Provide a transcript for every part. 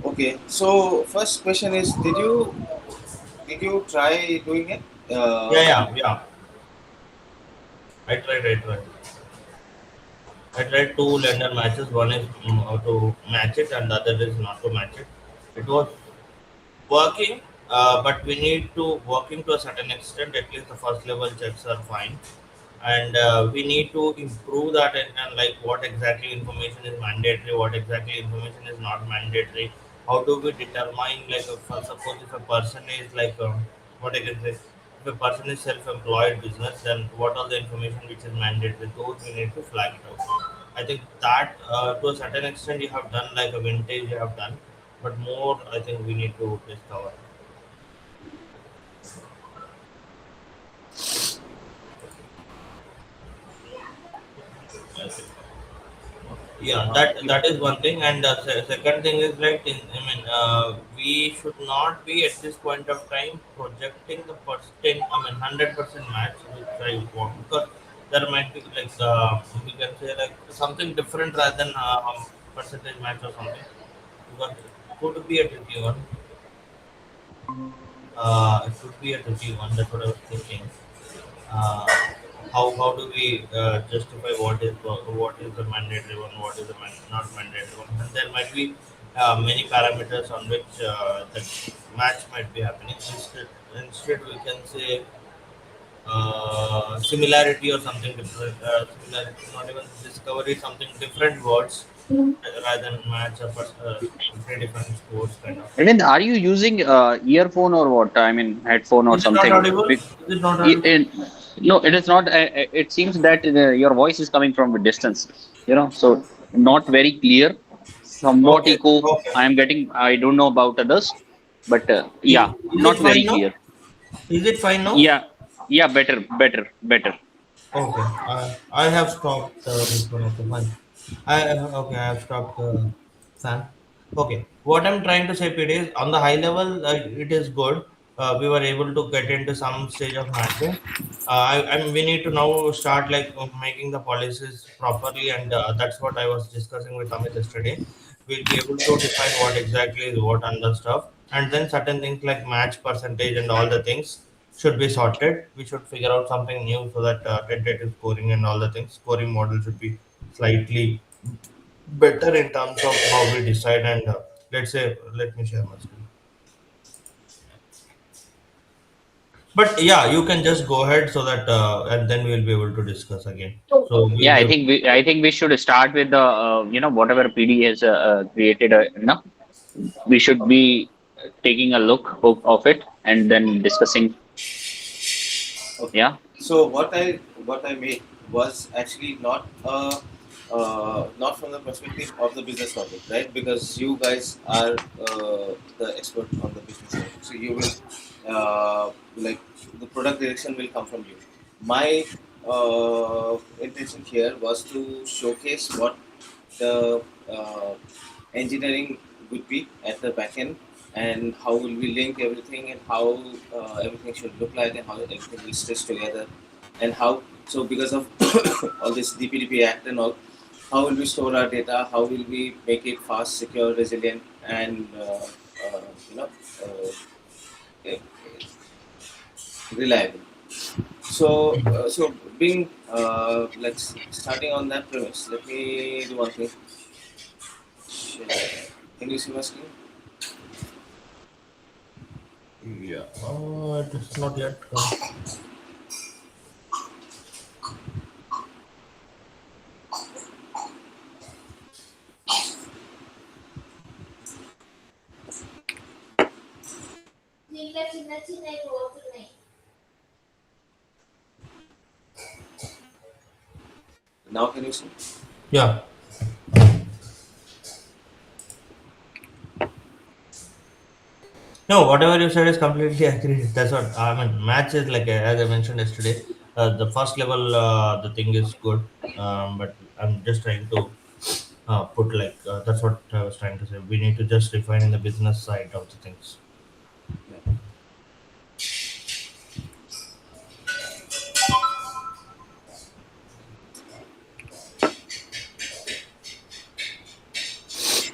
Okay. So first question is, did you try doing it? Yeah, yeah, yeah. I tried. I tried two lender matches. One is how to match it, and the other is not to match it. It was working, but we need to working to a certain extent. At least the first level checks are fine, and we need to improve that and like what exactly information is mandatory, what exactly information is not mandatory. How do we determine like suppose if a person is like what I can say, if a person is self-employed business, then what are the information which is mandatory? Those we need to flag it out. I think that to a certain extent you have done like a vintage you have done, but more I think we need to discover. Yeah, that is one thing, and the second thing is like I mean, we should not be at this point of time projecting the percent. I mean, 100% match which I want, because there might be like we can say like something different rather than percentage match or something. Because it could be a tricky one. It could be a tricky one. That's what I was thinking. uh, how do we justify what is the mandatory one, what is the not mandatory one, and there might be many parameters on which the match might be happening. Instead we can say similarity or something different. Similarity, not even discovery, something different words rather than match or three different scores kind of. I mean, are you using earphone or what? I mean, headphone or Is it not something? audible? Is it not I- audible? in- no, it is not. It seems that your voice is coming from a distance. So not very clear. Somewhat Okay, echo. okay. I am getting. I don't know about others, but yeah, Is it not fine very now? clear. Is it fine now? Yeah, yeah, better. Okay. I have stopped this one. Okay, fine. Okay. I have stopped the fan. Okay. What I'm trying to say, PD, is on the high level, it is good. We were able to get into some stage of matching. We need to now start like making the policies properly, and that's what I was discussing with Amit yesterday. We'll be able to define what exactly is what and the stuff, and then certain things like match percentage and all the things should be sorted. We should figure out something new so that tentative scoring and all the things, scoring model should be slightly better in terms of how we decide. And let's say, let me share my screen. But yeah, you can just go ahead so that, and then we'll be able to discuss again. So we'll Yeah, be I able think we should start with the whatever PD has created. We should be taking a look of it and then discussing. Okay. Yeah. So what I made was actually not from the perspective of the business logic, right? Because you guys are the expert on the business logic, so you will like the product direction will come from you. My intention here was to showcase what the engineering would be at the back end, and how will we link everything, and how everything should look like, and how everything will stitch together, and how, so because of all this DPDP Act and all, how will we store our data, how will we make it fast, secure, resilient, and uh, you know eh, reliable. So being like starting on that premise, let me do one thing. Share. Can you see my screen? yeah. It's not yet. Now can you see? Yeah. No, whatever you said is completely agreed. That's what I mean. Match is like as I mentioned yesterday. The first level, the thing is good, but I'm just trying to put like that's what I was trying to say. We need to just refine in the business side of the things. Yeah.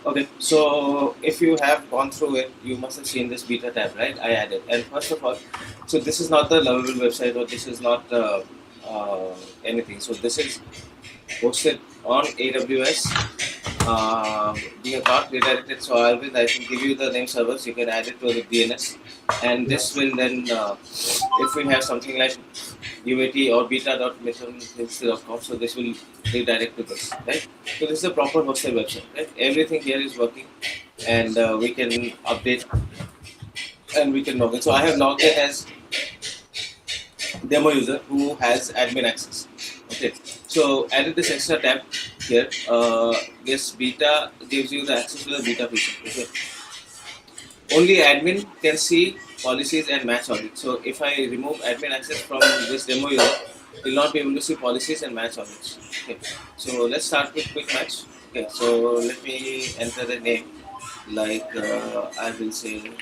Okay, so if you have gone through it, you must have seen this beta tab, right? I added. And first of all, so this is not the lovable website, or this is not anything. So this is hosted on AWS. We have not redirected, so I can give you the name servers. You can add it to the DNS, and this will then, if we have something like UAT or beta.mithril.com, so this will redirect to this, right? So this is a proper hosted website, right? Everything here is working, and we can update and we can log in. So I have logged in as demo user who has admin access. Okay, so added this extra tab here. This beta gives you the access to the beta feature. Okay, only admin can see policies and match audits. So if I remove admin access from this demo user, you'll not be able to see policies and match audits. Okay, so let's start with quick match. Okay, so let me enter the name. Like I will say,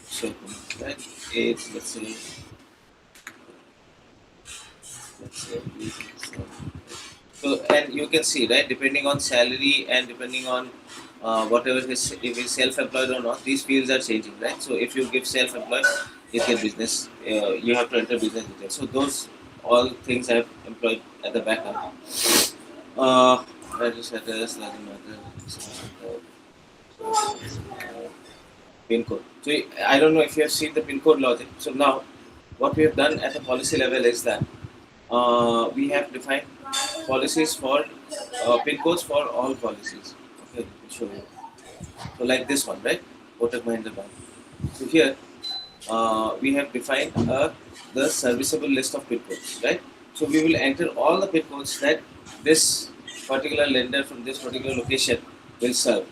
so right, age. Let's say. So, and you can see, right, depending on salary and depending on whatever his, if he's self-employed or not, these fields are changing, right? So if you give self-employed, you get business, you have to enter business details. So those all things I have employed at the back end. Register address, doesn't matter. Pin code. So I don't know if you have seen the pin code logic. So now what we have done at the policy level is that we have defined policies for pin codes for all policies. Okay, let me show you. So like this one, right? Kotak Mahindra Bank. So here we have defined the serviceable list of pin codes, right? So we will enter all the pin codes that this particular lender from this particular location will serve.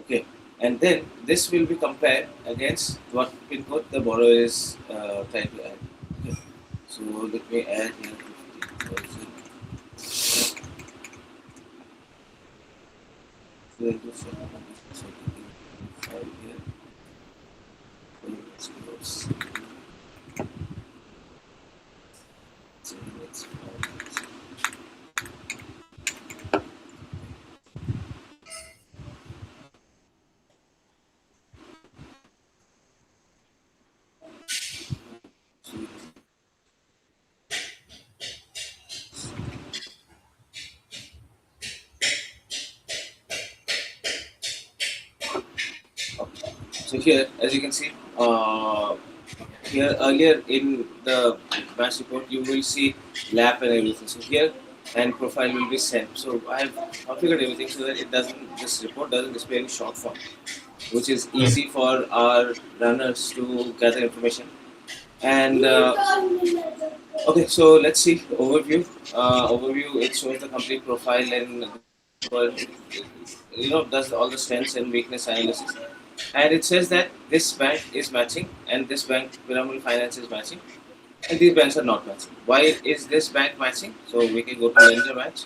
Okay, and then this will be compared against what pin code the borrower is trying to add. Okay, so let me add here 50,000. So here, as you can see, here earlier in the match report, you will see lap and everything. So here, and profile will be sent. So I have configured everything so that it doesn't, this report doesn't display any short form, which is easy for our runners to gather information. And okay, so let's see overview. Overview, it shows the complete profile and does all the strengths and weakness analysis. And it says that this bank is matching and this bank, Pyramid Finance, is matching, and these banks are not matching. Why is this bank matching? So we can go to lender match,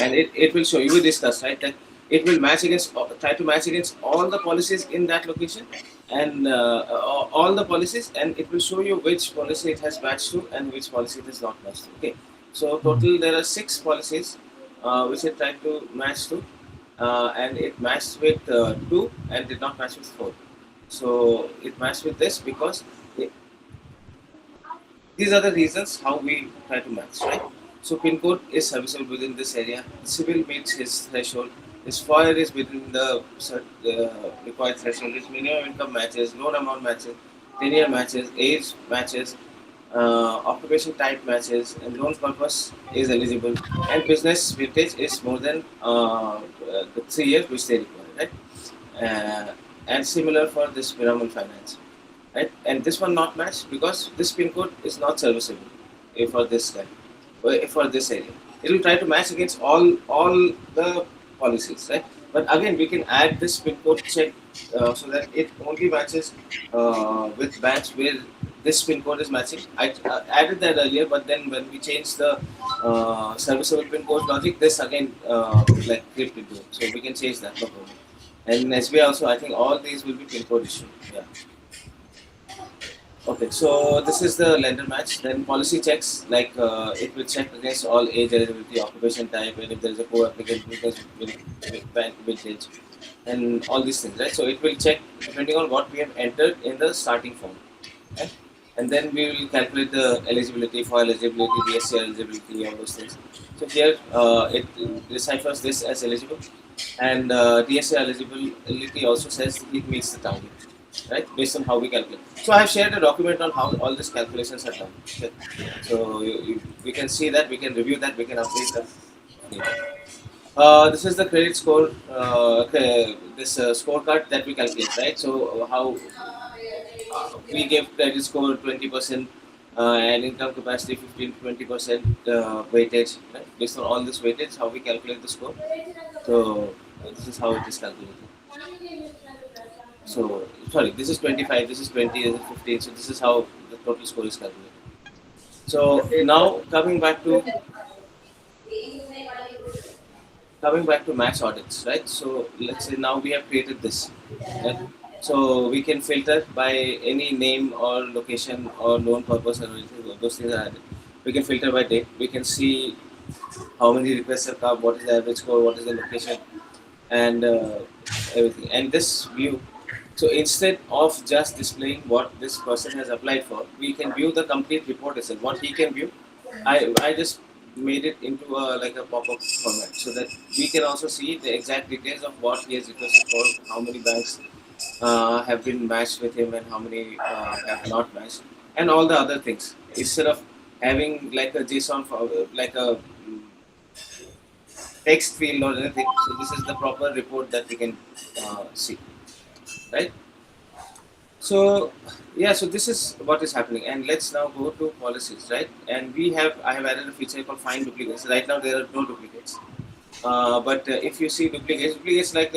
and it will show you. We discussed, right, that it will match against, try to match against all the policies in that location, and all the policies, and it will show you which policy it has matched to and which policy it has not matched to. Okay, so total there are 6 policies which it tried to match to, and it matched with 2 and did not match with 4. So it matched with this because these are the reasons how we try to match, right? So pin code is serviceable within this area. Civil meets his threshold. His FOIR is within the required threshold. His minimum income matches, loan amount matches, tenure matches, age matches, occupation type matches, and loan purpose is eligible. And business vintage is more than the 3 years which they require, right? And similar for this Pyramid Finance, right? And this one not matched because this pin code is not serviceable for this guy, for this area. It will try to match against all the policies, right? But again, we can add this pin code check so that it only matches with banks where this pin code is matching. I added that earlier, but then when we changed the serviceable pin code logic, this again like clicked into it. So we can change that, no problem. And in SBI also, I think all these will be pin code issue. Yeah. Okay, so this is the lender match. Then policy checks, like it will check against all age, eligibility, occupation type, and if there is a co-applicant, vintage, and all these things, right? So it will check depending on what we have entered in the starting form, right? And then we will calculate the eligibility, for eligibility, DSC eligibility, all those things. So here it deciphers this as eligible, and DSA eligibility also says it meets the target, right? Based on how we calculate. So I have shared a document on how all these calculations are done. Okay. So we can see that, we can review that, we can update that. This is the credit score, this scorecard that we calculate, right? So how we give credit score 20%, and income capacity 15 to 20% weightage, right? Based on all this weightage, how we calculate the score. So this is how it is calculated. So sorry, this is 25, this is 20, this is 15. So this is how the total score is calculated. So now coming back to match audits, right? So let's say now we have created this, right? So we can filter by any name or location or known purpose or anything. Those things are added. We can filter by date. We can see how many requests have come, what is the average score, what is the location, and everything. And this view, so instead of just displaying what this person has applied for, we can view the complete report itself. What he can view, I just made it into a like a pop-up format so that we can also see the exact details of what he has requested for, how many banks have been matched with him, and how many have not matched, and all the other things. Instead of having like a JSON for like a text field or anything, so this is the proper report that we can see, right? So yeah, so this is what is happening, and let's now go to policies, right? And I have added a feature called find duplicates. Right now there are no duplicates, but if you see duplicates like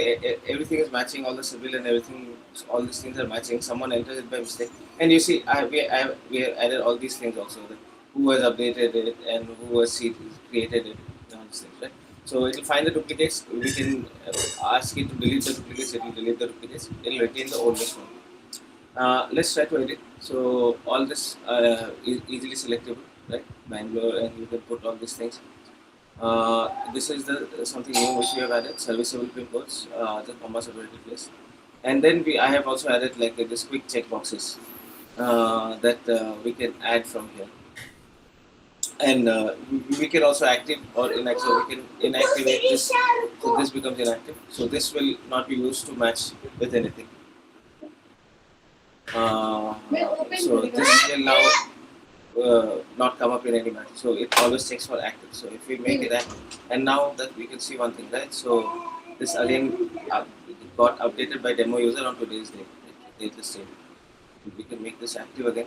everything is matching, all the civil and everything, all these things are matching. Someone enters it by mistake, and you see we have added all these things also. Who has updated it and who has created it, all these things, right? So it will find the duplicates. We can ask it to delete the duplicates. It will delete the duplicates. It will retain the oldest one. Let's try to edit. So all this is easily selectable, right? Bangalore, and you can put all these things. This is the something new which we have added: serviceable pin codes, the comma separated place, and then I have also added like this quick check boxes that we can add from here, and we can also active or inactive. So we can inactivate this, so this becomes inactive. So this will not be used to match with anything. Uh, so this will now not come up in any match. So it always checks for active. So if we make it active, and now that we can see one thing, right? So this again got updated by demo user on today's date. Date the same. We can make this active again,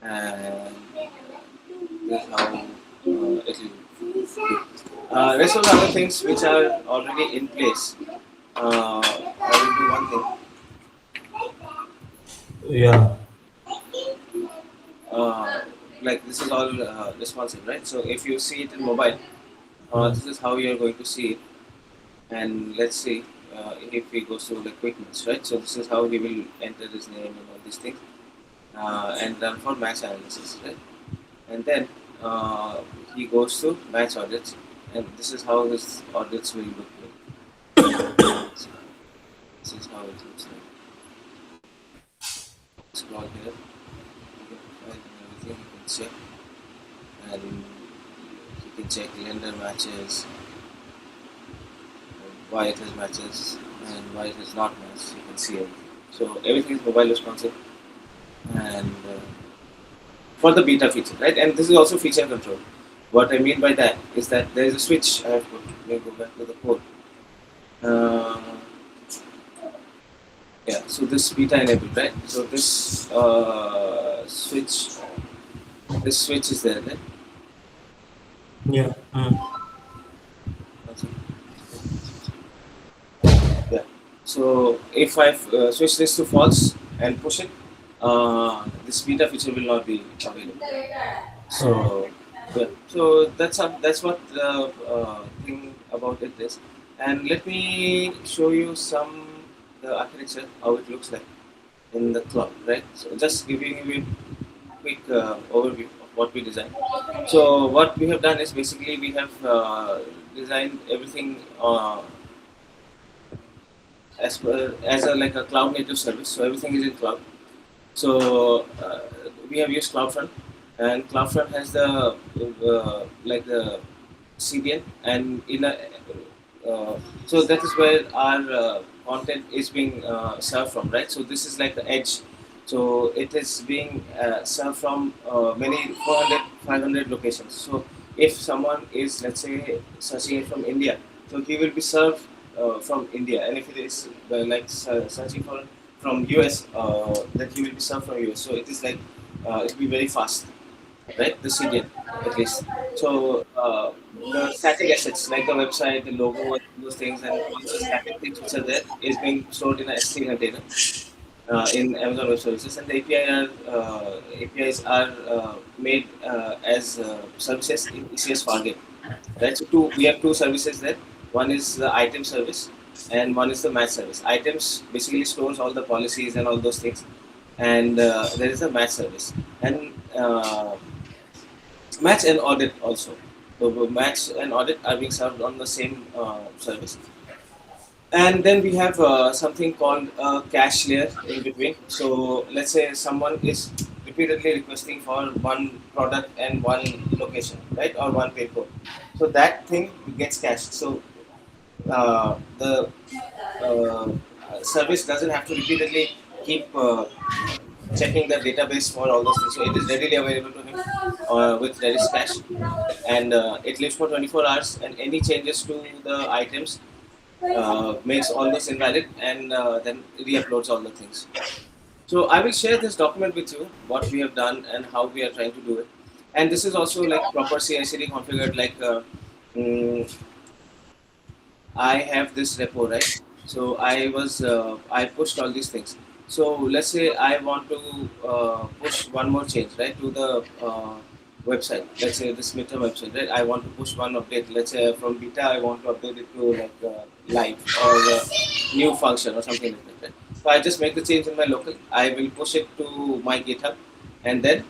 and this is how it will. Rest of the other things which are already in place. I will do one thing. Yeah. Uh, like this is all responsive, right? So if you see it in mobile, Mm. this is how you are going to see it. And let's see if he goes to like quick match, right? So this is how he will enter his name and all these things, and run for match analysis, right? And then he goes to match audits, and this is how his audits will look like. So this is how it looks like. Scroll here, you can find everything, you can check, and you can check lender matches, why it has matches, and why it has not matched. You can see everything. So everything is mobile responsive, and for the beta feature, right? And this is also feature control. What I mean by that is that there is a switch I have put. Let me go back to the code. Uh, yeah, so this beta enabled, right? So this switch is there, right? Yeah. Mm. Yeah. So if I switch this to false and push it, this beta feature will not be available. Oh. So yeah, so that's what the thing about it is. And let me show you some the architecture how it looks like. in the cloud, right? So just giving you a quick overview of what we designed. So what we have done is basically we have designed everything as a like a cloud native service. So everything is in cloud. So we have used CloudFront, and CloudFront has the like the CDN, and in a so that is where our content is being served from, right? So this is like the edge. So it is being served from many 400, 500 locations. So if someone is, let's say, searching it from India, so he will be served from India, and if it is searching for from US, then he will be served from US. So it is like it will be very fast, right? The CDN at least. So the static assets like the website, the logo, and those things, and all the static things which are there is being stored in a S3 container in Amazon Web Services, and the APIs are made as services in ECS Fargate. Right. So we have two services there. One is the item service, and one is the match service. Items basically stores all the policies and all those things, and there is a match service, and match and audit also. So match and audit are being served on the same service. And then we have something called a cache layer in between. So let's say someone is repeatedly requesting for one product and one location, right, or one pay code. So that thing gets cached. So the uh, service doesn't have to repeatedly keep checking the database for all those things. So it is readily available to him with Redis cache, and it lives for 24 hours. And any changes to the items makes all those invalid, and then re-uploads all the things. So I will share this document with you, what we have done and how we are trying to do it. And this is also like proper CI/CD configured. Like mm, I have this repo, right? So I pushed all these things. So let's say I want to push one more change, right, to the website. Let's say this midterm website, right? I want to push one update. Let's say from beta, I want to update it to like live or new function or something like that. Right? So I just make the change in my local. I will push it to my GitHub, and then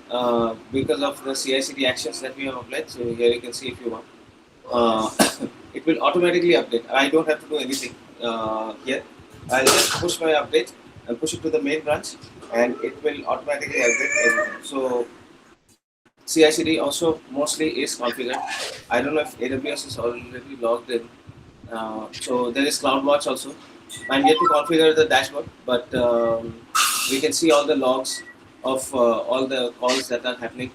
because of the CI/CD actions that we have applied, so here you can see if you want. Uh, it will automatically update. I don't have to do anything here. I'll just push my update and push it to the main branch, and it will automatically update everything. So CI/CD also mostly is configured. I don't know if AWS is already logged in. So there is CloudWatch also. I'm yet to configure the dashboard, but we can see all the logs of all the calls that are happening,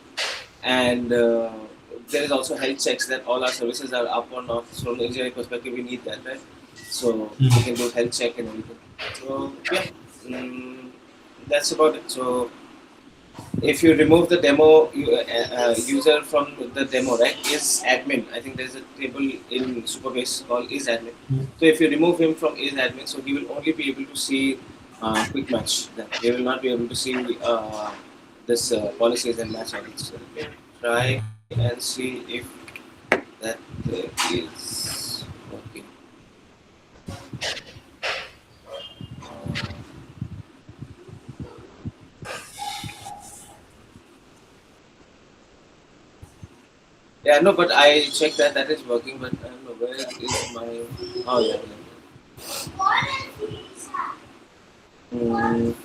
and there is also health checks that all our services are up or not. So from the engineering perspective, we need that, right? So we can do health check and everything. So yeah, that's about it. So if you remove the demo user from the demo, right, is admin. I think there's a table in Superbase called is admin. So if you remove him from is admin, so he will only be able to see quick match. Then he will not be able to see this policies and match audits. So let me try and see if that is working. Yeah, no, but I checked that that is working, but I don't know where is my. Oh yeah. Mm,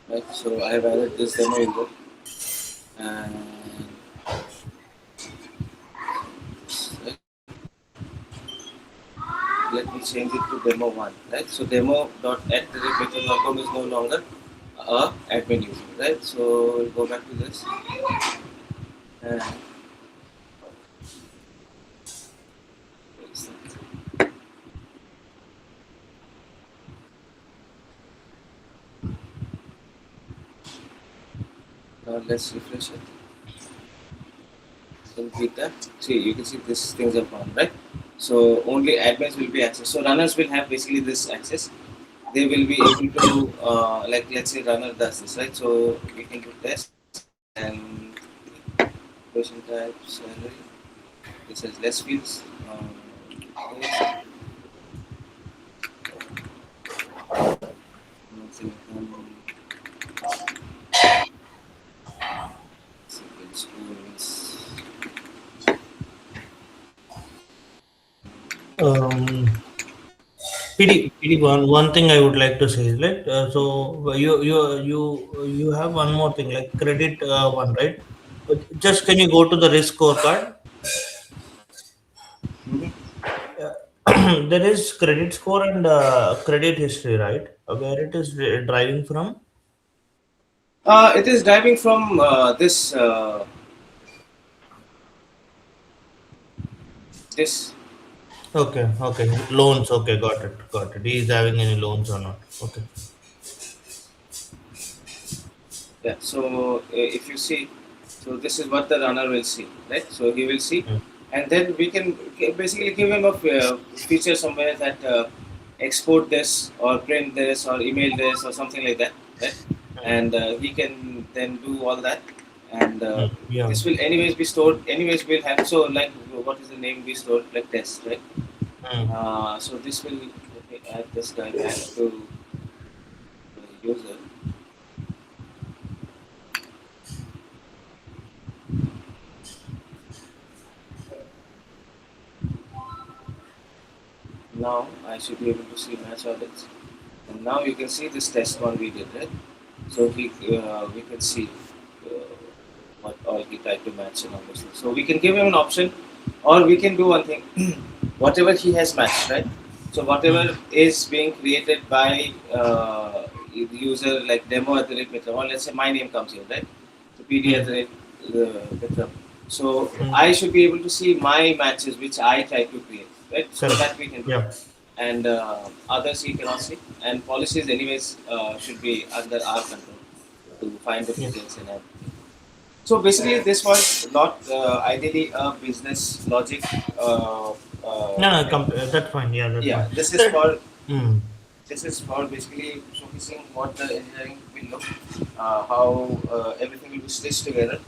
right, so I have added this demo in there, and right, let me change it to demo one. Right, so demo.@method.com is no longer a admin user. Right, so we'll go back to this, and let's refresh it. In beta, see you can see these things are gone, right? So only admins will be accessed. So runners will have basically this access. They will be able to like let's say runner does this, right? So we can do test, and Question type salary. This is less fields. This, schools. Um, PD one thing I would like to say is like so you have one more thing like credit one, right? Just can you go to the risk scorecard? Mhm. There is credit score and credit history, right? Where it is driving from? It is driving from this this. Okay, okay. Loans, okay, got it, got it. He is having any loans or not? Okay. Yeah. So if you see, so this is what the runner will see, right? So he will see, Mm, and then we can basically give him a feature somewhere that export this or print this or email this or something like that, right? mm, And he can then do all that, and yeah. this will anyways be stored. Anyways, we'll have so like what is the name we stored like test, right? Mm, So this will let me add this guy back to the user. Now I should be able to see match audits. And now you can see this test one we did, right? So we can see uh, what all he tried to match and all those things. So we can give him an option, or we can do one thing, whatever he has matched, right? So whatever mm, is being created by the user, like demo at the rate Mitra, or let's say my name comes here, right? So PD at mm, the rate Mitra. So mm. I should be able to see my matches which I try to create, right? So Correct. that we can do, Yeah. and others you cannot see. And policies, anyways, should be under our control to find the Yeah. details and everything. So basically, this was not ideally a business logic. No, no, Like, that's fine. Yeah, that's yeah, fine. That, mm, this is for basically showcasing what the engineering will look, how everything will be stitched together,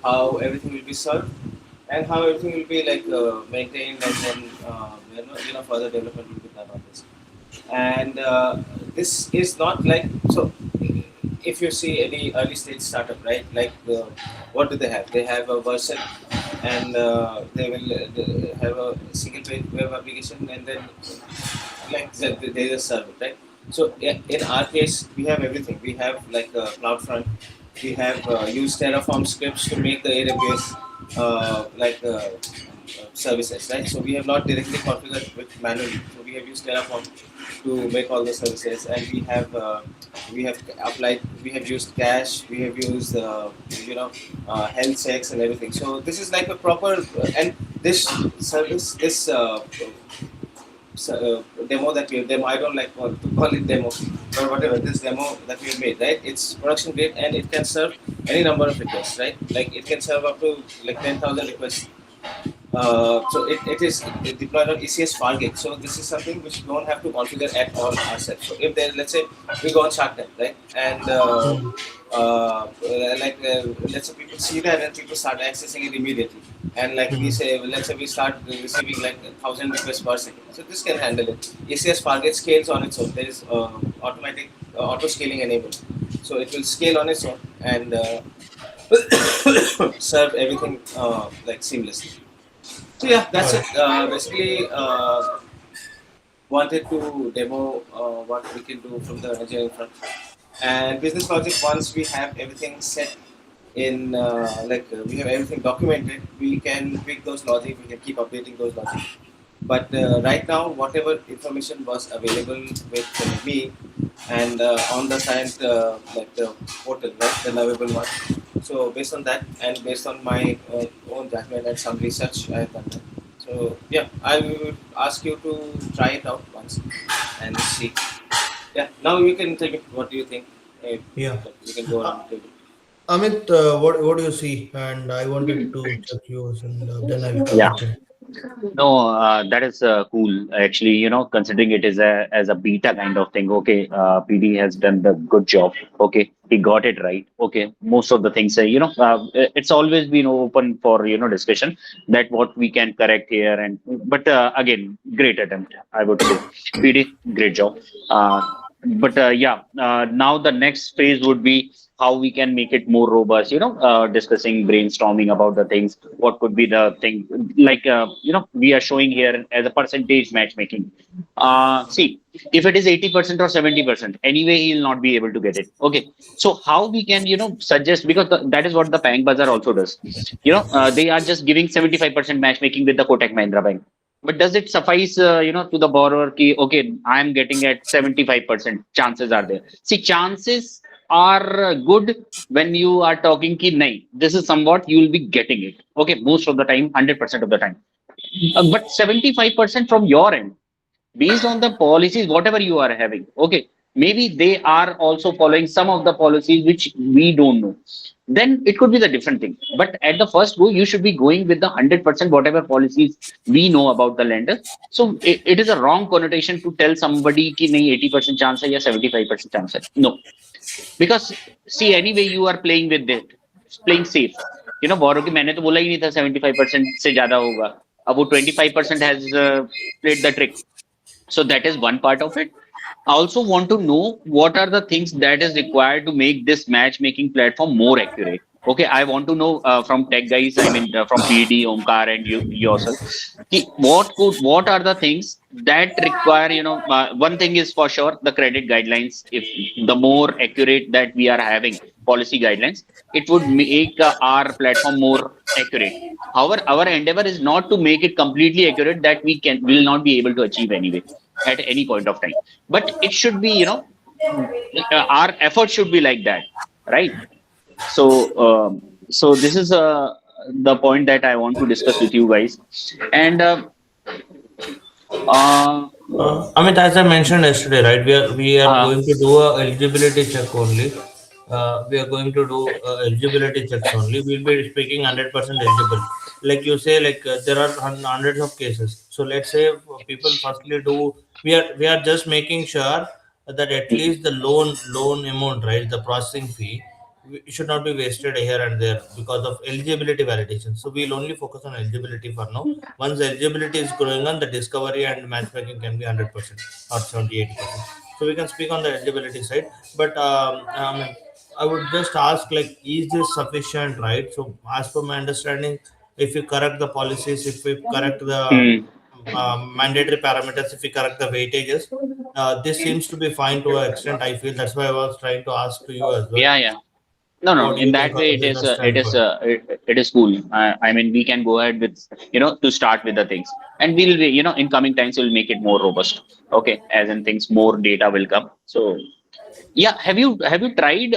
how everything will be served, and how everything will be like maintained, and then further development will be done on this. And this is not like so. If you see any early stage startup, right? Like what do they have? They have a version, and they will have a single page web application, and then like they just serve it, right? So in our case, we have everything. We have like CloudFront. We have used Terraform scripts to make the AWS services, right? So we have not directly configured with manually. So we have used Terraform to make all the services, and we have applied. We have used cache. We have used health checks and everything. So this is like a proper and this service this demo that we have demo. I don't like to call it demo, but whatever this demo that we have made, right? It's production grade and it can serve any number of requests, right? Like it can serve up to like 10,000 requests. It deployed on ECS Fargate. So this is something which we don't have to configure at all ourselves. So if there, let's say we go on Shark Tank, right, and mm, let's say people see that and people start accessing it immediately, and like we mm, say, let's say we start receiving like 1,000 requests per second. So this can handle it. ECS Fargate scales on its own. There is automatic auto scaling enabled, so it will scale on its own and serve everything like seamlessly. So yeah, that's got it. it. Basically, wanted to demo what we can do from the engineering front. And business logic, once we have everything set in, we have everything documented, we can pick those logic, we can keep updating those logic. But right now, whatever information was available with me and on the science, like the portal, right, the lovable one. So based on that and based on my own judgment and some research, I have done that. So yeah, I would ask you to try it out once and see. Yeah, now you can tell me what do you think. Yeah. We can go Uh, around the table. Amit, what do you see? And I wanted to check yours, and then I'll come Yeah. back in. No, that is cool. Actually, considering it is as a beta kind of thing. Okay, PD has done the good job. Okay, he got it right. Okay, most of the things, it's always been open for discussion that what we can correct here. And but again, great attempt, I would say. PD, great job. But yeah, now the next phase would be how we can make it more robust. Discussing, brainstorming about the things. What could be the thing? Like we are showing here as a percentage matchmaking. See, if it is 80% or 70%, anyway he'll not be able to get it. Okay, so how we can suggest, because that is what the bank bazaar also does. They are just giving 75% matchmaking with the Kotak Mahindra Bank. But does it suffice, to the borrower? Ki, okay, I'm getting at 75%. Chances are there. See, chances are good when you are talking ki nahi. This is somewhat you will be getting it. Okay, most of the time, 100% of the time. But 75% from your end, based on the policies, whatever you are having. Okay, maybe they are also following some of the policies which we don't know. Then it could be the different thing. But at the first go, you should be going with the 100% whatever policies we know about the lender. So it is a wrong connotation to tell somebody ki nahi 80% chance hai ya 75% chance hai. No, because see, anyway you are playing with it, playing safe. बोरो की मैंने तो बोला ही नहीं था 75% से ज्यादा होगा. अब वो 25% has played the trick. So that is one part of it. I also want to know what are the things that is required to make this matchmaking platform more accurate. Okay, I want to know from tech guys, I mean from PD, Omkar, and you yourself, what are the things that require, one thing is for sure, the credit guidelines. If the more accurate that we are having policy guidelines, it would make our platform more accurate. Our endeavor is not to make it completely accurate that we will not be able to achieve anyway at any point of time. But it should be, our effort should be like that, right? So this is the point that I want to discuss with you guys. And uh, Amit, as I mentioned yesterday, right? We are uh, going to do a eligibility check only. We are going to do eligibility checks only. We'll be speaking 100% eligible. Like you say, like there are hundreds of cases. So let's say people firstly do. We are just making sure that at least the loan amount, right? The processing fee it should not be wasted here and there because of eligibility validation. So we'll only focus on eligibility for now. Once the eligibility is going on, the discovery and matchmaking can be 100% or 70-80%. So we can speak on the eligibility side. But I would just ask, like, is this sufficient, right? So as per my understanding, if you correct the policies, if we correct the mm, mandatory parameters, if we correct the weightages, this seems to be fine to an extent. I feel that's why I was trying to ask to you as well. yeah, yeah. No, no. What do In you think that on way, the business standpoint? it is cool. I mean, we can go ahead with to start with the things, and we'll be, in coming times we'll make it more robust. Okay, as in things, more data will come. So yeah, have you tried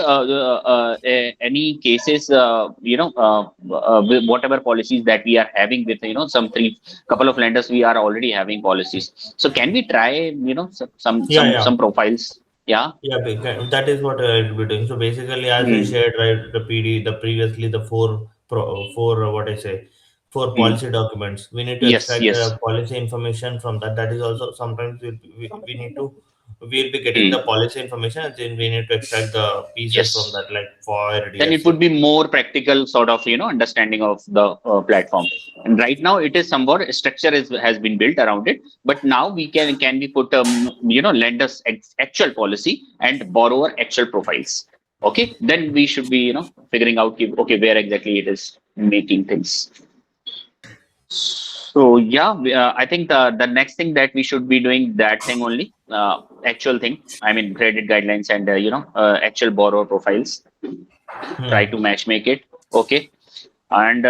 any cases, with whatever policies that we are having with some three couple of lenders we are already having policies. So can we try Yeah, yeah, some profiles? Yeah. yeah. That is what I'll be doing. So basically, as I Mm. shared, right, the PD, the previously the four what I say, four Mm. policy documents. We need to Yes. extract Yes. the policy information from that. That is also sometimes we need to we'll be getting the Mm. policy information and then we need to extract the pieces from Yes. that, like FOIR, Then it DSA. would be more practical sort of understanding of the platform. And right now it is somewhat structure has been built around it, but now we can we put lenders actual policy and borrower actual profiles. Okay, then we should be figuring out okay, where exactly it is making things. So yeah, I think the next thing that we should be doing, that thing only, actual thing, I mean credit guidelines and actual borrower profiles, try to Hmm. match make it. Okay. And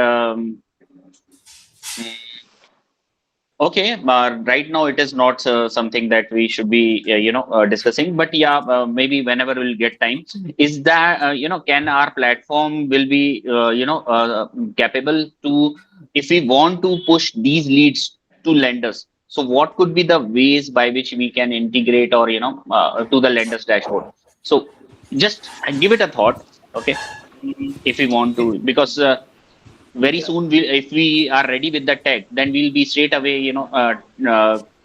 okay, right now it is not something that we should be discussing, but yeah, maybe whenever we'll get time, is that can our platform will be capable to, if we want to push these leads to lenders, so what could be the ways by which we can integrate or to the lenders dashboard? So just give it a thought. Okay, if we want to, because Very Yeah. soon, if we are ready with the tech, then we'll be straight away,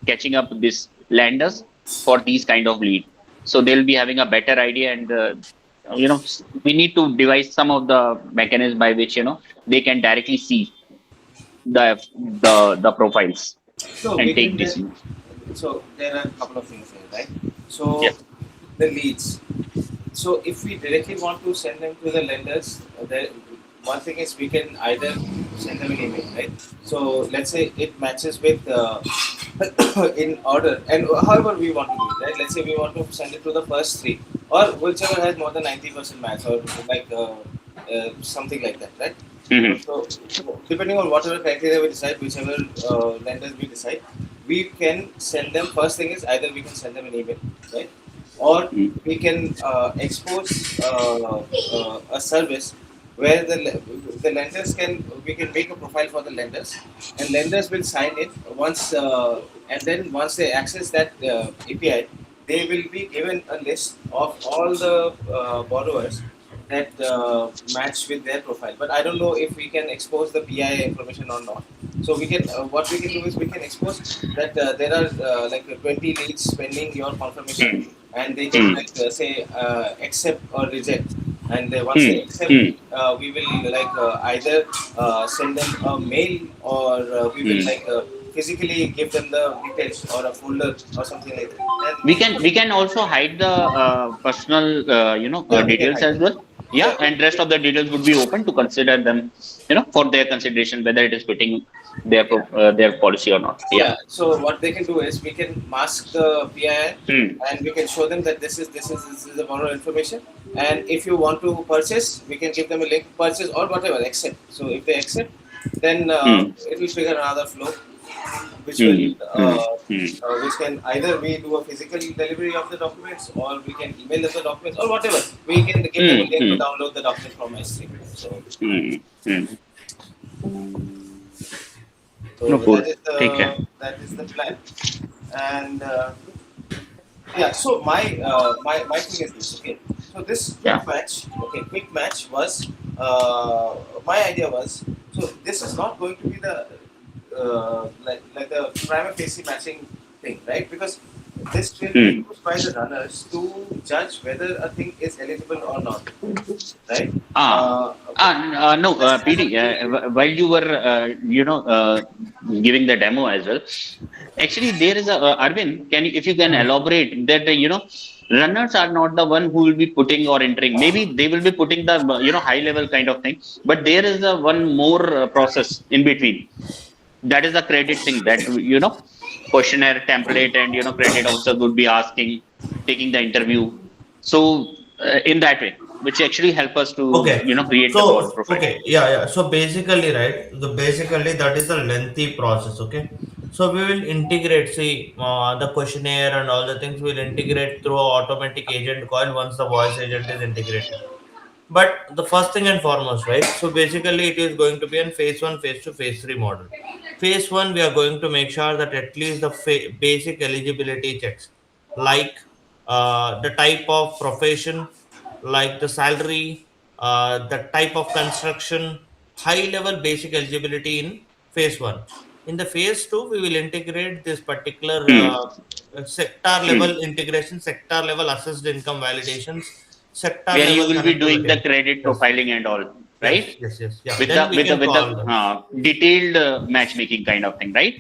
catching up this lenders for these kind of lead. So they'll be having a better idea, and we need to devise some of the mechanism by which they can directly see the profiles So we and can take then. decisions. So there are a couple of things here, right? Yeah. So the leads. So if we directly want to send them to the lenders, one thing is we can either send them an email, right? So let's say it matches with in order, and however we want to do it, right? Let's say we want to send it to the first three, or whichever has more than 90% match, or like something like that, right? Hmm. So depending on whatever criteria we decide, whichever lenders we decide, we can send them. First thing is either we can send them an email, right? Or we can expose a service where the lenders can we can make a profile for the lenders, and lenders will sign it once, and then once they access that API, they will be given a list of all the borrowers that match with their profile. But I don't know if we can expose the PI information or not. So we can what we can do is we can expose that there are like 20 leads pending your confirmation, Hmm. and they can Hmm. like say accept or reject, and once they Hmm. accept, Hmm. we will like either send them a mail, or we will Hmm. like physically give them the details or a folder or something like that. we And can we can also hide the personal yeah, we can details hide as it. well. Yeah, Yeah, and rest of the details would be open to consider them, for their consideration, whether it is fitting their yeah. their policy or not. Yeah. Yeah, so what they can do is we can mask the PII, Hmm. and we can show them that this is the borrower information. And if you want to purchase, we can give them a link purchase or whatever accept. So if they accept, then Hmm. it will trigger another flow, which will Hmm. Hmm. Hmm. which can either we do a physical delivery of the documents, or we can email them the documents, or whatever. We can give them a Hmm. link to Hmm. download the document from S3. So Hmm. Hmm. so No, cool. that is Take care. the plan. And yeah, so my thing is this. Okay, so this quick Yeah. match. Okay, quick match was my idea was, so this is not going to be the like the prima facie matching thing, right? Because this will be Hmm. used by the runners to judge whether a thing is eligible or not, right? Ah, Uh, no, as a PD, while you were, giving the demo as well, actually, there is a, Arvind, if you can elaborate that, runners are not the one who will be putting or entering. Maybe they will be putting the, high level kind of thing, but there is a one more process in between. That is the credit thing that, questionnaire template and, credit officer would be asking, taking the interview. So, in that way, which actually help us to, Okay. create the So, profile. okay, yeah, yeah. So basically, right, basically that is a lengthy process. Okay. So we will integrate, see, the questionnaire and all the things will integrate through a automatic agent call once the voice agent is integrated. But the first thing and foremost, right? So basically, it is going to be in phase one, phase two, phase three model. Phase one, we are going to make sure that at least the basic eligibility checks, like the type of profession, like the salary, the type of construction, high level basic eligibility in phase one. In the phase two, we will integrate this particular Hmm. sector Hmm. level integration, sector level assessed income validations, sector Where you level will be doing the connectivity. credit Yes, profiling and all, yes, right? yes, yes. Yeah. With Then the we with the can with call the them. detailed matchmaking kind of thing, right?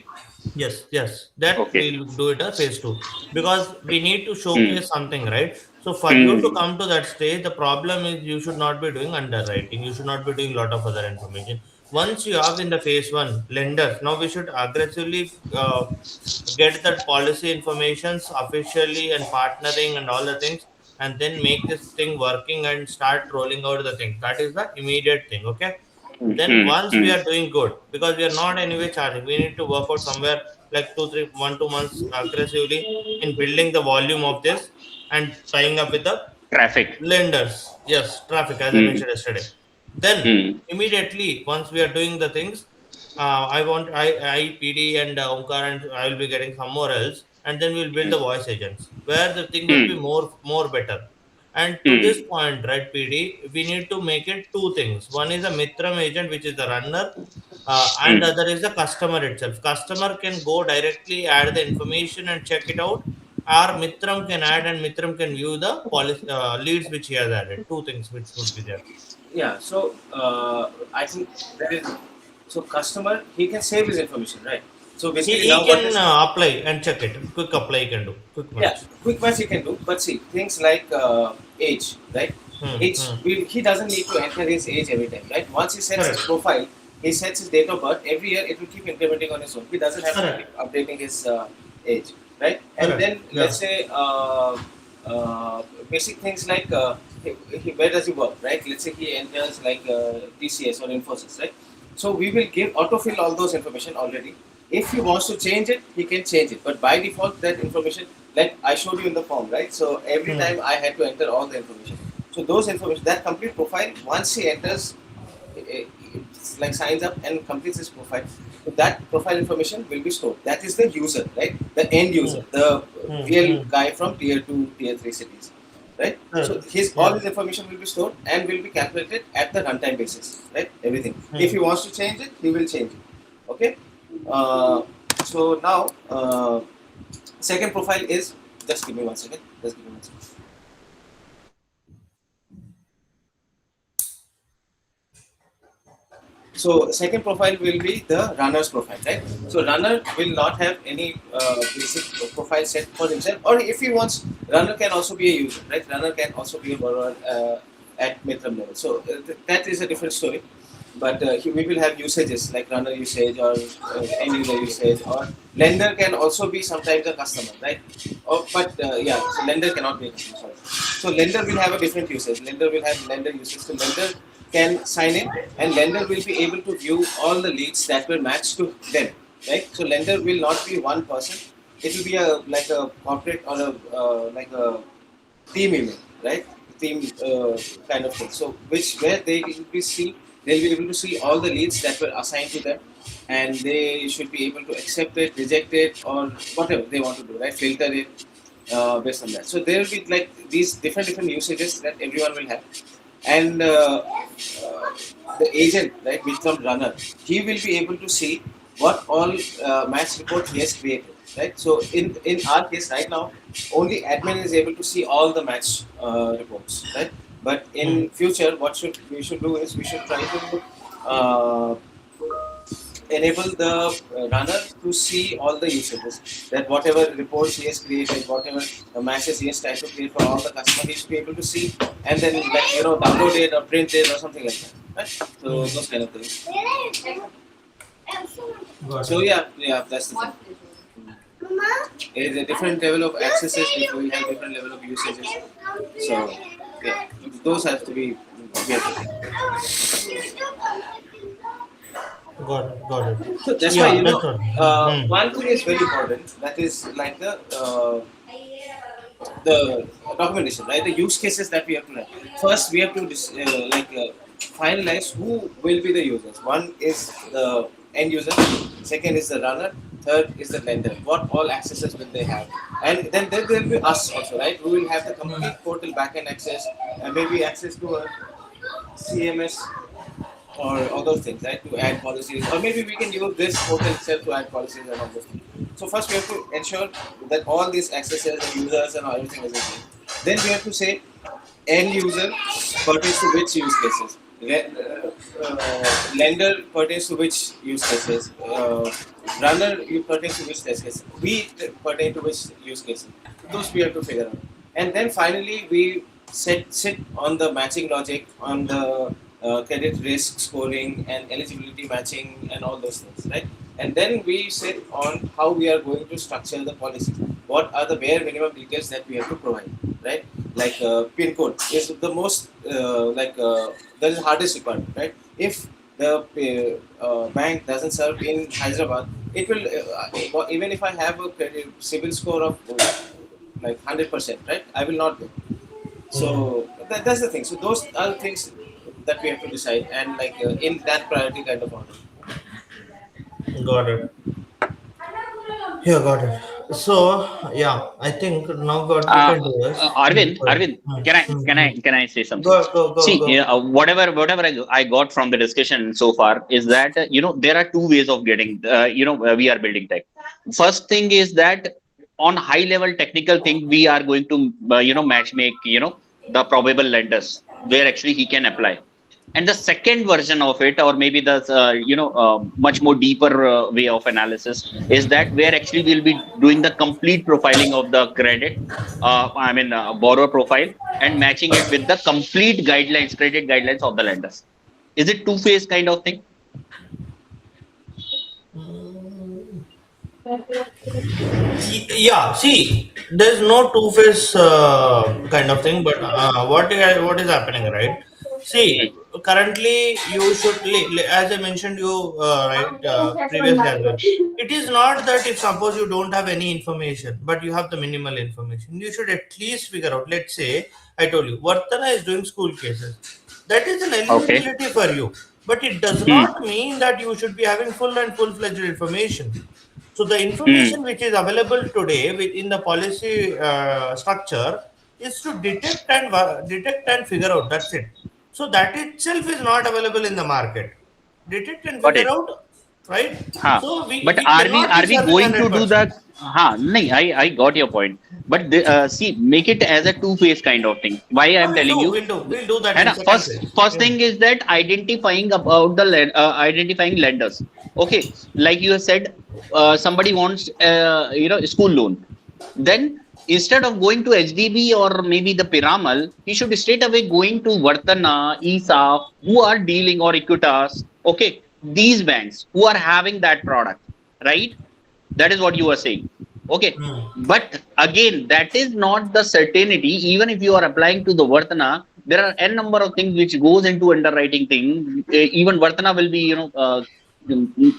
Yes, yes. That Okay. we'll do it a phase two because we need to Hmm. showcase something, right? So for you to Hmm. come to that stage, the problem is you should not be doing underwriting. You should not be doing a lot of other information. Once you have in the phase one lenders, now we should aggressively get that policy informations officially and partnering and all the things, and then make this thing working and start rolling out the thing. That is the immediate thing. Okay. Then Hmm. once we Hmm. are doing good, because we are not anyway charging, we need to work out somewhere like 2 3 1 2 months aggressively in building the volume of this and tying up with the Traffic. lenders. Yes, traffic, as I Hmm. mentioned yesterday. Then Hmm. immediately once we are doing the things, I PD and Omkar and I will be getting some more else, and then we'll build the voice agents where the thing will be Hmm. more better. And to this Hmm. point, right, PD, we need to make it two things. One is a Mitram agent, which is the runner, and Hmm. other is the customer itself. Customer can go directly add the information and check it out, or Mitram can add and Mitram can view the policy, leads which he has added. Two things which would be there. Yeah. So I think there is, so customer he can save his information, right? So basically He now what can is, apply and check it. Quick apply he can do. Quick yeah, match. quick match he can do, but see things like age, right? Age, Hmm. he doesn't need to enter his age every time, right? Once he sets his Correct. profile, he sets his date of birth every year. It will keep incrementing on his own. He doesn't have to keep Correct. updating his age, right? And Correct. then let's Yeah. say uh, basic things like where does he work, right? Let's say he enters like TCS or Infosys, right? So we will give autofill all those information already. If he wants to change it, he can change it. But by default, that information, like I showed you in the form, right? So every Hmm. time I had to enter all the information. So those information, that complete profile, once he enters, it's like signs up and completes his profile, so that profile information will be stored. That is the user, right? The end Hmm. user, the real Hmm. guy from tier two, tier three cities, right? So Correct. his all Yeah. his information will be stored and will be calculated at the runtime basis, right? Everything. If Hmm. he wants to change it, he will change it. Okay. Uh, so now, second profile is, just give me 1 second. Just give me 1 second. So second profile will be the runner's profile, right? So runner will not have any basic profile set for himself, or if he wants, runner can also be a user, right? Runner can also be a borrower at Mitram level. So that is a different story. But we will have usages like runner usage or end user usage, or lender can also be sometimes a customer, right? But yeah, so lender cannot be a customer. Sorry. So lender will have a different usage. Lender will have lender usage. So lender can sign in, and lender will be able to view all the leads that were matched to them, right? So lender will not be one person. It will be a like a corporate or a like a team email, right? Team kind of thing. So which where they will be see, they'll be able to see all the leads that were assigned to them, and they should be able to accept it, reject it, or whatever they want to do, right? Filter it based on that. So there will be like these different usages that everyone will have, and the agent, right, Vikram runner, he will be able to see what all match report he has created, right? So in our case right now, only admin is able to see all the match reports, right? But Hmm. in future, what should we should do is we should try to uh, enable the runner to see all the usages, that whatever reports he has created, whatever matches he has tried to create for all the customers, he should be able to see, and then like download it or print it or something like that, right? So Hmm. those kind of things. Got So it. yeah, yeah, that's the thing. It's a different level of accesses. We have different level of usages. So yeah, those have to be, we have to think. Got it. Got it. So that's why Yeah, that's what. Hmm. one thing is very important. That is like the documentation, right? The use cases that we have to write. First, we have to finalize who will be the users. One is the end user. Second is the runner. Third is the lender. What all accesses will they have? And then there will be us also, right? We will have the complete portal backend access and maybe access to a CMS or all those things, right? To add policies, or maybe we can use this portal itself to add policies and all those things. So first we have to ensure that all these accesses and users and everything is in place. Then we have to say end user pertains to which use cases. Lender pertains to which use cases. Runner pertains to which test case. We pertain to which use cases. Those we have to figure out. And then finally we sit on the matching logic, on the credit risk scoring and eligibility matching and all those things, right? And then we sit on how we are going to structure the policies. What are the bare minimum details that we have to provide, right? Like pin code is the most that is the hardest requirement, right? If the bank doesn't serve in Hyderabad, it will even if I have a credit civil score of like 100%, right? I will not go. Hmm. So that's the thing. So those are the things that we have to decide, and like in that priority kind of order. Got it. Yeah, got it. So yeah, I think now what we Uh, can do is Arvind, can I say something? See, go. I got from the discussion so far is that there are two ways of getting we are building tech. First thing is that on high level technical thing we are going to match make the probable lenders where actually he can apply. And the second version of it, or maybe the much more deeper way of analysis, is that where actually we'll be doing the complete profiling of the credit, borrower profile, and matching it with the complete guidelines, credit guidelines of the lenders. Is it two-phase kind of thing? Yeah, see, there's no two-face kind of thing, but what is happening, right? See, currently you should, as I mentioned you right previously as well. It is not that if suppose you don't have any information, but you have the minimal information, you should at least figure out. Let's say I told you, Vartana is doing school cases. That is an Okay. eligibility for you, but it does Hmm. not mean that you should be having full and full-fledged information. So the Hmm. information which is available today within the policy structure is to detect and figure out. That's it. So that itself is not available in the market. Detect and Got figure it. out, right? Huh. So we, But we cannot are be we serving going to hundred do the? percent. Huh. No, I got your point. But see, make it as a two-phase kind of thing. Why I'm telling you? We'll do that है in ना? second First, phase. first Yeah. thing is that identifying about the identifying lenders. Okay, like you have said, somebody wants school loan. Then instead of going to HDB or maybe the Piramal, he should straight away going to Vartana, ESAF, who are dealing or Equitas. Okay, these banks who are having that product, right? That is what you are saying. Okay. Hmm. But again, that is not the certainty. Even if you are applying to the Vartana, there are n number of things which goes into underwriting thing. Even Vartana will be,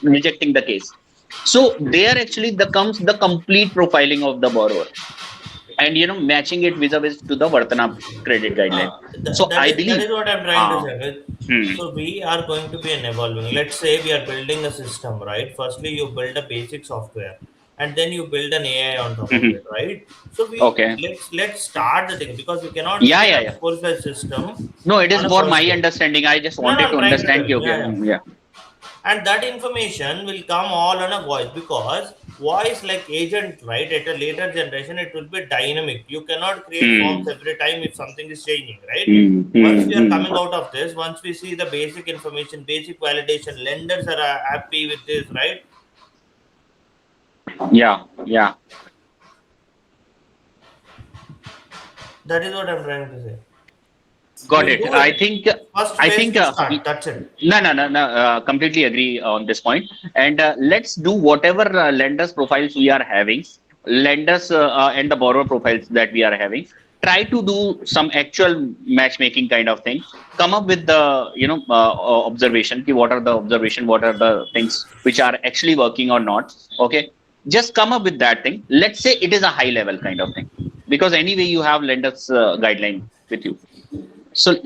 rejecting the case. So there actually the comes the complete profiling of the borrower and matching it vis-a-vis to the Vartana credit guideline. So I That believe, is what I'm trying to uh, say. Right? hmm, So we are going to be an evolving. Let's say we are building a system, right? Firstly, you build a basic software, and then you build an AI on top of it, mhm. right? So we Okay. let's start the thing because we cannot Yeah, scale yeah, up a yeah. full-fledged system No, it is on a for my first day. understanding. I just No, wanted I'm to trying to understand. tell Okay, you. okay, Yeah, yeah. yeah. And that information will come all on a voice because voice like agent, right, at a later generation it will be dynamic. You cannot create forms Hmm. every time if something is changing, right? Hmm. Once Hmm. we are Hmm. coming out of this, once we see the basic information, basic validation, lenders are happy with this, right? Yeah, yeah. That is what I'm trying to say. Got We'll it. do it. First I phase think, will start, that's it. no. Completely agree on this point. And let's do whatever lenders profiles we are having, lenders and the borrower profiles that we are having. Try to do some actual matchmaking kind of thing. Come up with the observation. Ki what are the observation? What are the things which are actually working or not? Okay. Just come up with that thing. Let's say it is a high level kind of thing, because anyway you have lenders guideline with you. So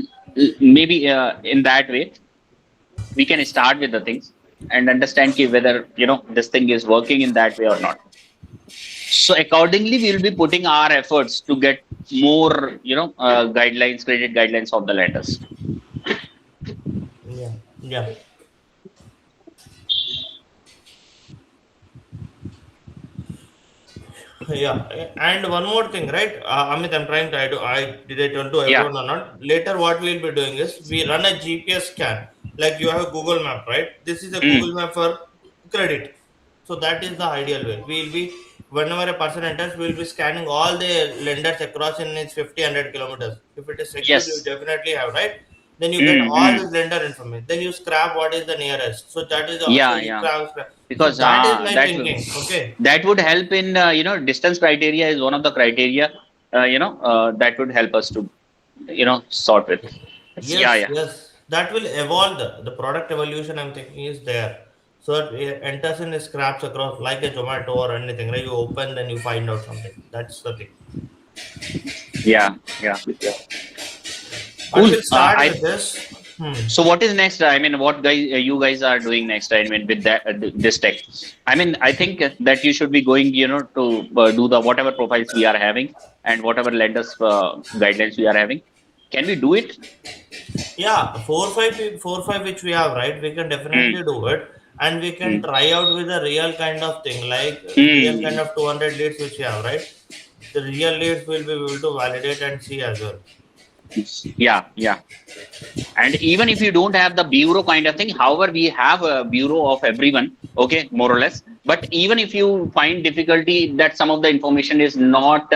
maybe in that way we can start with the things and understand ki whether this thing is working in that way or not. So accordingly we will be putting our efforts to get more guidelines, credit guidelines of the lenders. Yeah, yeah. Yeah, and one more thing, right? Amit, I'm trying to. I did I tell to Yeah. everyone or not? Later, what we'll be doing is we run a GPS scan. Like you have a Google Map, right? This is a Hmm. Google Map for credit. So that is the ideal way. We'll be whenever a person enters, we'll be scanning all the lenders across in its 50 100 kilometers. If it is secure, you Yes. definitely have, right? Then you get Hmm. all Hmm. the lender information. Then you scrap what is the nearest. So that is so Yeah, you yeah. scrap. So Because that is my thinking. Okay. that would help in distance criteria is one of the criteria that would help us to sort with. Yeah, Yes, yeah. yes, that will evolve. The product evolution I'm thinking is there. So it enters in scraps across like a Zomato or anything, right? You open, then you find out something. That's the thing. Yeah, yeah. But Cool. we'll start with this. Hmm. So what is next? I mean, what guys you guys are doing next? I mean, with that this tech. I mean, I think that you should be going, to do the whatever profiles we are having and whatever lenders guidelines we are having. Can we do it? Yeah, 4 5 which we have, right? We can Mm, definitely do it, and we can mm, try out with a real kind of thing, like real kind mm. of 200 leads which we have, right? The real leads will be able to validate and see as well. Yeah, yeah. And even if you don't have the bureau kind of thing, however, we have a bureau of everyone, okay, more or less. But even if you find difficulty that some of the information is not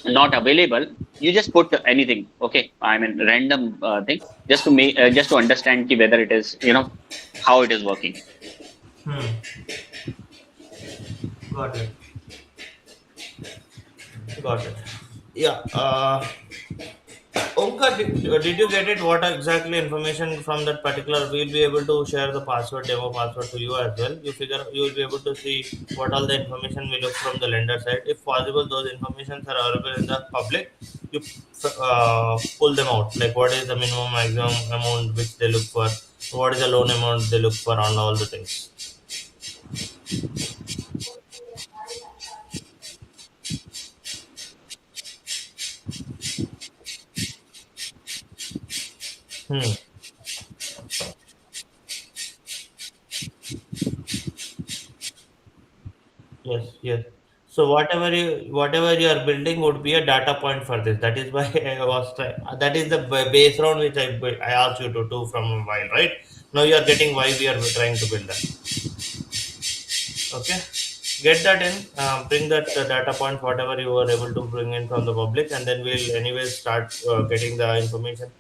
available, you just put anything, okay. I mean, random thing, just to understand ki whether it is, how it is working. Hmm. Got it. Got it. Yeah. Omkar, did you get it? What exactly information from that particular? We'll be able to share the password, demo password to you as well. You will be able to see what all the information we look from the lender side. If possible, those informations are available in the public. You pull them out. Like what is the minimum, maximum amount which they look for? What is the loan amount they look for? On all the things. Hmm. Yes, yes. So whatever you are building would be a data point for this. That is why I was that is the base round which I asked you to do from a while, right? Now you are getting why we are trying to build that. Okay, get that in. Bring that data point whatever you were able to bring in from the public, and then we'll anyways start getting the information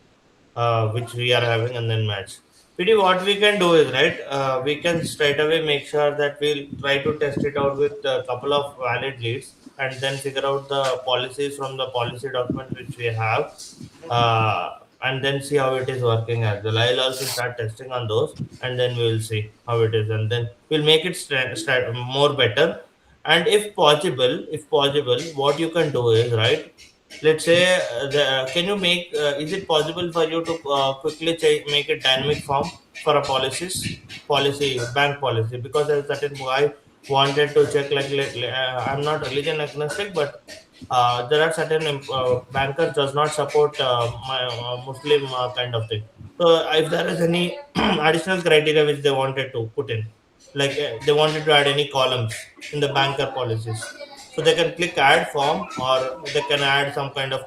which we are having and then match. PD, what we can do is right. We can straight away make sure that we'll try to test it out with a couple of valid leads and then figure out the policies from the policy document which we have, and then see how it is working as well. I'll also start testing on those, and then we'll see how it is, and then we'll make it more better. And if possible, what you can do is right. Let's say, can you make? Is it possible for you to quickly make a dynamic form for a policy bank policy? Because there's a certain guy wanted to check I'm not religion agnostic, but there are certain bankers does not support my Muslim kind of thing. So if there is any additional criteria which they wanted to put in, like they wanted to add any columns in the banker policies, so they can click add form or they can add some kind of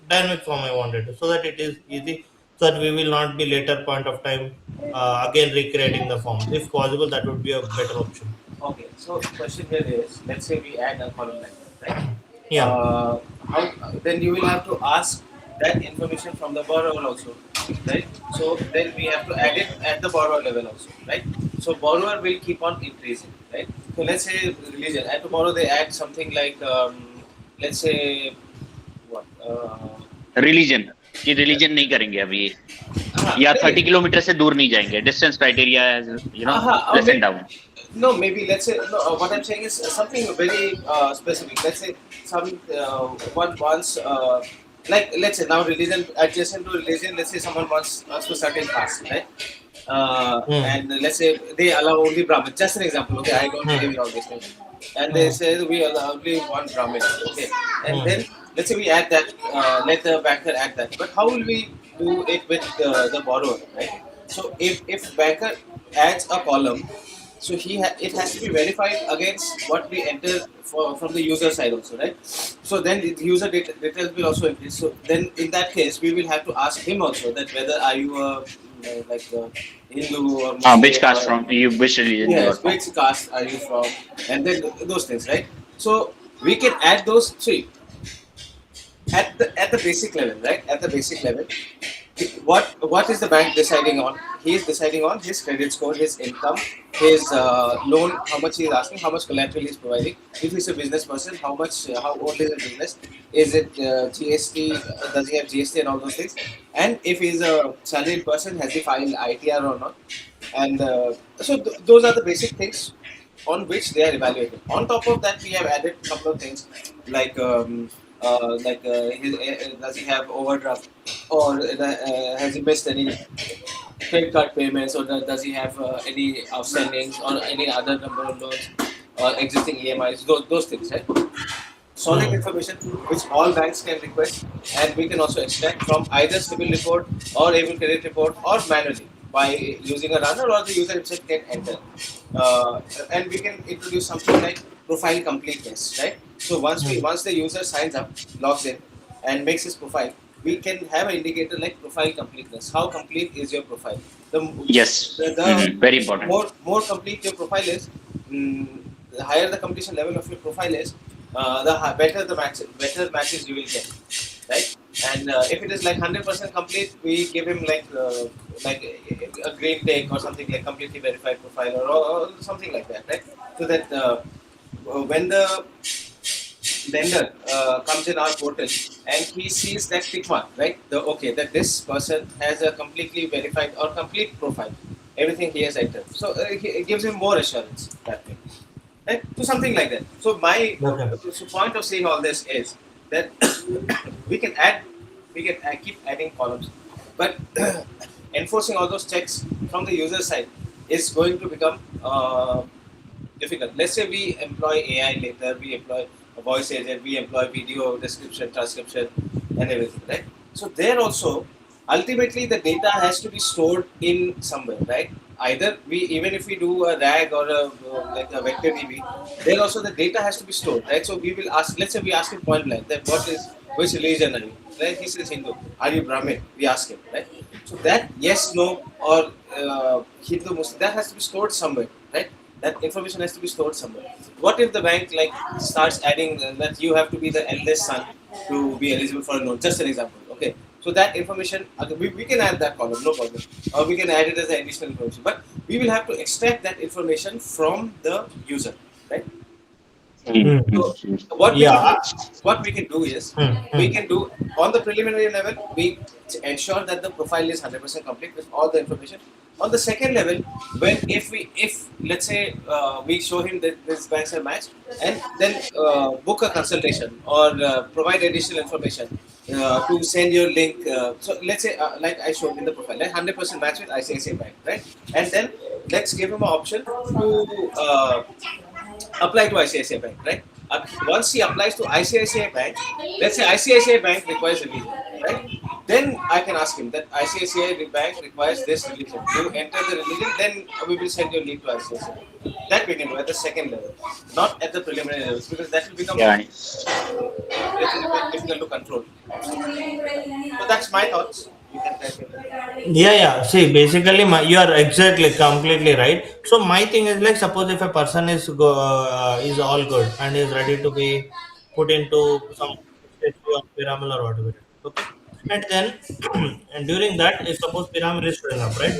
dynamic form I wanted to, so that it is easy, so that we will not be later point of time again recreating the form. If possible, that would be a better option. Okay, so question here is, let's say we add a column like that, right? Yeah. How then you will have to ask that information from the borrower also, right? So then we have to add it at the borrower level also, right? So borrower will keep on increasing, right? So let's say religion, and tomorrow they add something like, let's say what? Religion, कि religion नहीं करेंगे अभी, या Really? 30 kilometre से दूर नहीं जाएंगे, distance criteria is, lessened Maybe, down. no, maybe let's say no. What I'm saying is something very specific. Let's say some one wants like let's say now religion adjacent to religion. Let's say someone wants us to certain caste, right? Hmm. And let's say they allow only Brahmin. Just an example, okay? I don't believe Hmm. in all these things. And they Hmm. say we allow only one Brahmin, okay? And Hmm. then let's say we add that, let the banker add that. But how will we do it with the borrower, right? So if banker adds a column, so it has to be verified against what we enter from the user side also, right? So then the user details will also increase. So then in that case, we will have to ask him also that whether are you a like a Hindu or Which Muslim caste or from you, which religion you are yes, from? which caste are you from, and then those things, right? So we can add those. See, at the basic level, right? At the basic level, what is the bank deciding on? He is deciding on his credit score, his income, his loan, how much he is asking, how much collateral he is providing. If he's a business person, how much, how old is his business? Is it GST? Does he have GST and all those things? And if he's a salaried person, has he filed ITR or not? And so those are the basic things on which they are evaluating. On top of that, we have added a couple of things like does he have overdraft, or has he missed any credit card payments, or does he have any outstandings or any other number of loans or existing EMIs, those things, right? Solid Hmm. information which all banks can request, and we can also extract from either civil report or even credit report, or manually by using a runner, or the user himself can enter. Uh, and we can introduce something like profile completeness, right? So Hmm. once the user signs up, logs in, and makes his profile, we can have an indicator like profile completeness. How complete is your profile? The Yes. the Very important. more complete your profile is, the higher the completion level of your profile is, better the better matches you will get, right? And if it is like 100% complete, we give him like a green take or something like completely verified profile, or something like that, right? So that when the lender comes in our portal and he sees that tick mark, right? The okay, that this person has a completely verified or complete profile, everything he has entered. So it gives him more assurance that way, right? So something like that. So my Okay. so point of saying all this is that we can add, keep adding columns, but enforcing all those checks from the user side is going to become difficult. Let's say we employ AI later, we employ a voice agent, we employ video description, transcription, and everything, right? So there also, ultimately, the data has to be stored in somewhere, right? Either we, even if we do a RAG or a like a vector DB, there also the data has to be stored, right? So we will ask, let's say we ask him point blank that what is, which religion are you, right? He says Hindu. Are you Brahmin? We ask him, right? So that yes, no, or Hindu, Muslim, that has to be stored somewhere, right? That information has to be stored somewhere. What if the bank like starts adding that you have to be the eldest son to be eligible for a loan? Just an example. Okay, so that information, we can add that column, no problem, or we can add it as an additional information. But we will have to extract that information from the user, right? Hmm. So Mhm. what we Yeah. can do, what we can do is, Hmm. we Hmm. can do on the preliminary level, we ensure that the profile is 100% complete with all the information. On the second level, when if let's say we show him that this banks are matched, and then book a consultation or provide additional information to send your link. So let's say like I showed in the profile, like 100% match with ICICI Bank, right? And then let's give him an option to apply to ICICI Bank, right? Once he applies to ICICI Bank, let's say ICICI Bank requires religion, right? Then I can ask him that ICICI Bank requires this religion. You enter the religion, then we will send your link to ICICI Bank. That we can do at the second level, not at the preliminary levels, because that will become Yeah. little bit difficult to control. So, so that's my thoughts. You can tell me. Yeah, yeah. See, basically, you are exactly completely right. So my thing is like, suppose if a person is all good and is ready to be put into some statue of pyramid or whatever, it is, okay, and then and during that, if suppose pyramid is showing up, right?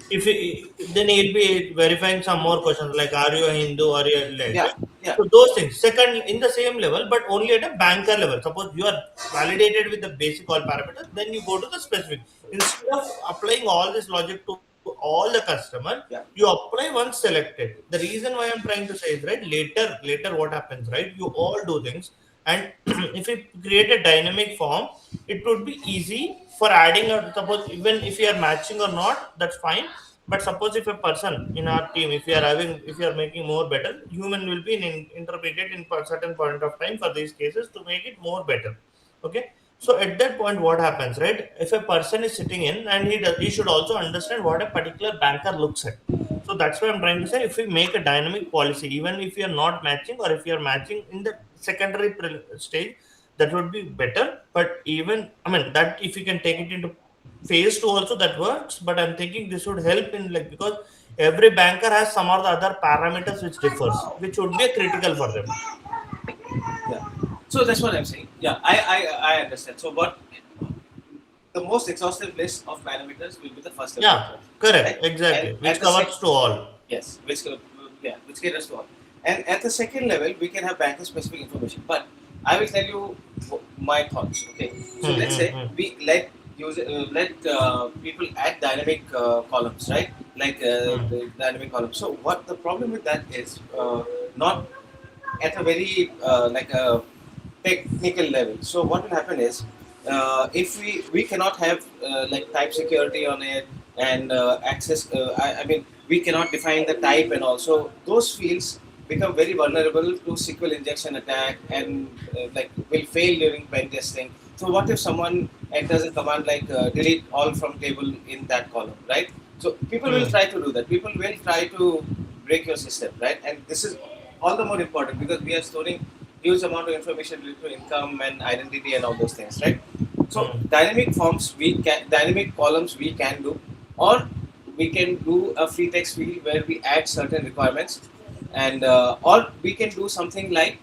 If he, then he'll be verifying some more questions like, are you a Hindu, are you like Yeah, that? yeah, So those things. Second, in the same level, but only at a banker level. Suppose you are validated with the basic all parameters, then you go to the specific. Instead of applying all this logic to all the customer, yeah, you apply once selected. The reason why I'm trying to say is right. Later, what happens, right? You all do things, and if you create a dynamic form, it would be easy for adding. Or suppose even if you are matching or not, that's fine, but suppose if a person in our team, if we are making more better, human will be interpreted in a certain point of time for these cases to make it more better. Okay. So at that point, what happens, right? If a person is sitting in and he should also understand what a particular banker looks at. So that's why I'm trying to say if we make a dynamic policy, even if you're not matching or if you're matching in the secondary stage, that would be better. But even, I mean, that if you can take it into phase two also that works, but I'm thinking this would help in like because every banker has some or the other parameters which differs, which would be critical for them. yeah. So that's what I'm saying. Yeah, I understand. So what the most exhaustive list of parameters will be the first level Yeah, approach, right? correct, And exactly, at which the sec, covers to all. yes, which caters to all. And at the second level, we can have banker specific information. But I will tell you my thoughts. Okay, so Hmm, let's hmm, say hmm, we let people add dynamic columns, right? Like hmm. the dynamic columns. So what the problem with that is not at a very like a technical level. So what will happen is, if we cannot have like type security on it and access, I mean we cannot define the type, and also those fields become very vulnerable to SQL injection attack, and like will fail during pen testing. So what if someone enters a command like delete all from table in that column, right? So people will Hmm. try to do that. People will try to break your system, right? And this is all the more important because we are storing huge amount of information related to income and identity and all those things, right? So Hmm. dynamic columns we can do, or we can do a free text field where we add certain requirements, and or we can do something like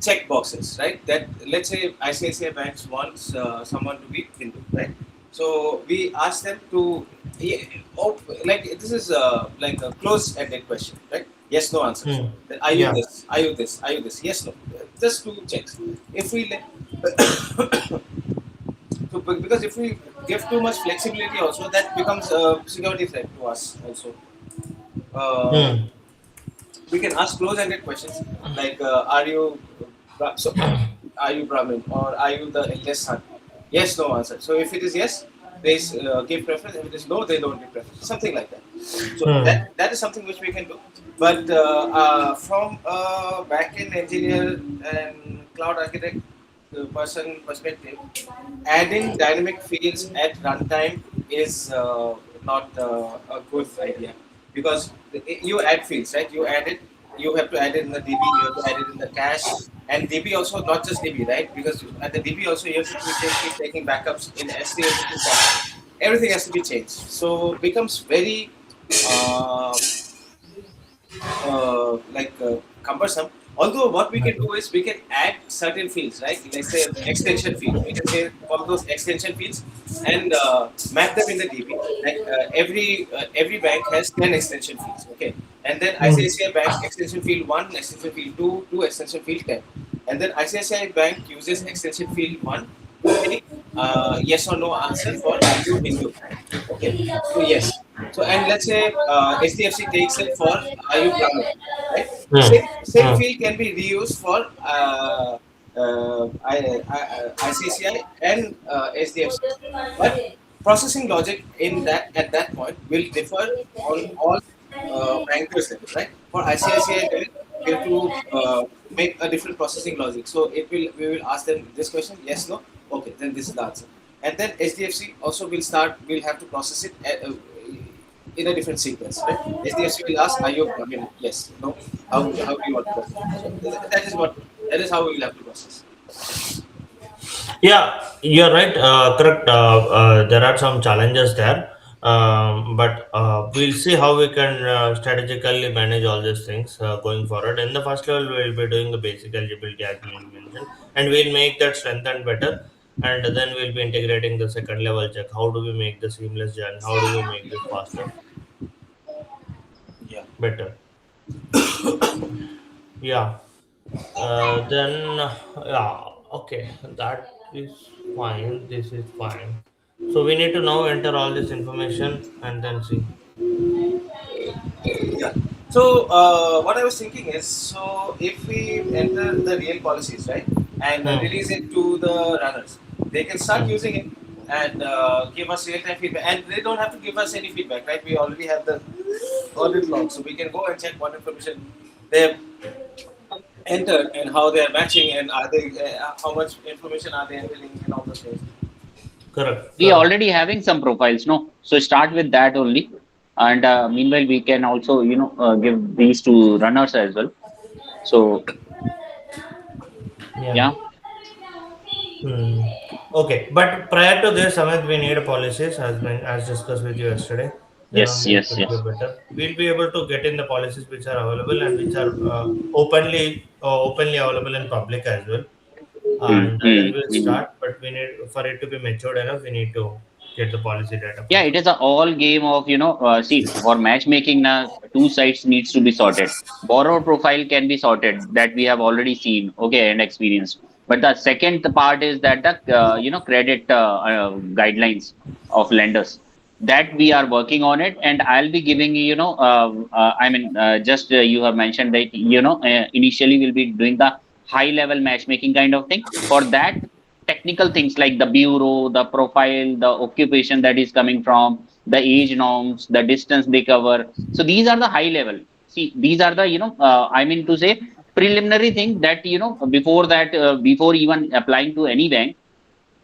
check boxes, right? That let's say ICICI Banks wants someone to be Hindu, right? So we ask them to, yeah, oh, like this is like a close-ended question, right? Yes, no answers. Hmm. Then, are you Yeah. this? Are you this? Are you this? Yes, no. Just two checks. If we so, because if we give too much flexibility, also that becomes a security threat to us. Also, uh, Hmm. we can ask close-ended questions like, "Are you so? Are you Brahmin or are you the eldest son?" Yes, no answer. So if it is yes, they give preference. If it is no, they don't give preference. Something like that. So Hmm. that is something which we can do. But from a back-end engineer and cloud architect person perspective, adding dynamic fields at runtime is not a good idea, because you add fields, right? You add it, you have to add it in the DB, you have to add it in the cache, and DB also, not just DB, right? Because at the DB also you have to keep taking backups in S3, you have to keep backups. Everything has to be changed. So becomes very uh, cumbersome. Although what we can do is we can add certain fields, right? Let's say extension fields. We can say call those extension fields and map them in the DB. Like every bank has 10 extension fields, okay? And then Hmm. ICICI Bank extension field one, extension field two, two extension field 10. And then ICICI Bank uses extension field one to take yes or no answer for are you Hindu? Okay, so yes. So and let's say HDFC takes it for are you Brahmin, right? Hmm. Same Hmm. field can be reused for ICCI and HDFC, but processing logic in that at that point will differ on all bankers level, right? For ICICI level, we have to make a different processing logic. So it will we will ask them this question, yes, no, okay, then this is the answer. And then HDFC also will have to process it in a different sequence, right? HDFC will ask, are you, I mean, yes, no, how do you want to process it? So that is how we will have to process. Yeah, you're right. Correct. There are some challenges there, but we'll see how we can strategically manage all these things going forward. In the first level, we'll be doing the basic eligibility as we mentioned, and we'll make that strengthen better. And then we'll be integrating the second level check. How do we make the seamless journey? How do we make this faster, Yeah. better? Yeah. Then yeah, okay, that is fine. This is fine. So we need to now enter all this information and then see. Yeah. So what I was thinking is, so if we enter the real policies, right, and Hmm. release it to the runners, they can start Hmm. using it and give us real-time feedback. And they don't have to give us any feedback, right? We already have the audit log, so we can go and check what information they have entered and how they are matching, and are they how much information are they entering and all those things. Correct. We Correct. already having some profiles, no? So start with that only. And meanwhile, we can also, give these to runners as well. So, Yeah. yeah, Hmm. Okay, but prior to this, Amit, we need policies as discussed with you yesterday. Then yes, only it yes, will be yes. better. We'll be able to get in the policies which are available and which are openly available in public as well. Hmm, And then hmm, we'll hmm. start. But we need for it to be matured enough. We need to get the policy data Yeah, from it them. is a all game of, see, for matchmaking now, two sides needs to be sorted. Borrower profile can be sorted that we have already seen, okay, and experienced. But the second part is that the, credit guidelines of lenders that we are working on it. And I'll be giving you, just you have mentioned that, initially we'll be doing the high level matchmaking kind of thing. For that, technical things like the bureau, the profile, the occupation that is coming from, the age norms, the distance they cover. So these are the high level. See, these are the, I mean to say, preliminary thing that, before that, before even applying to any bank,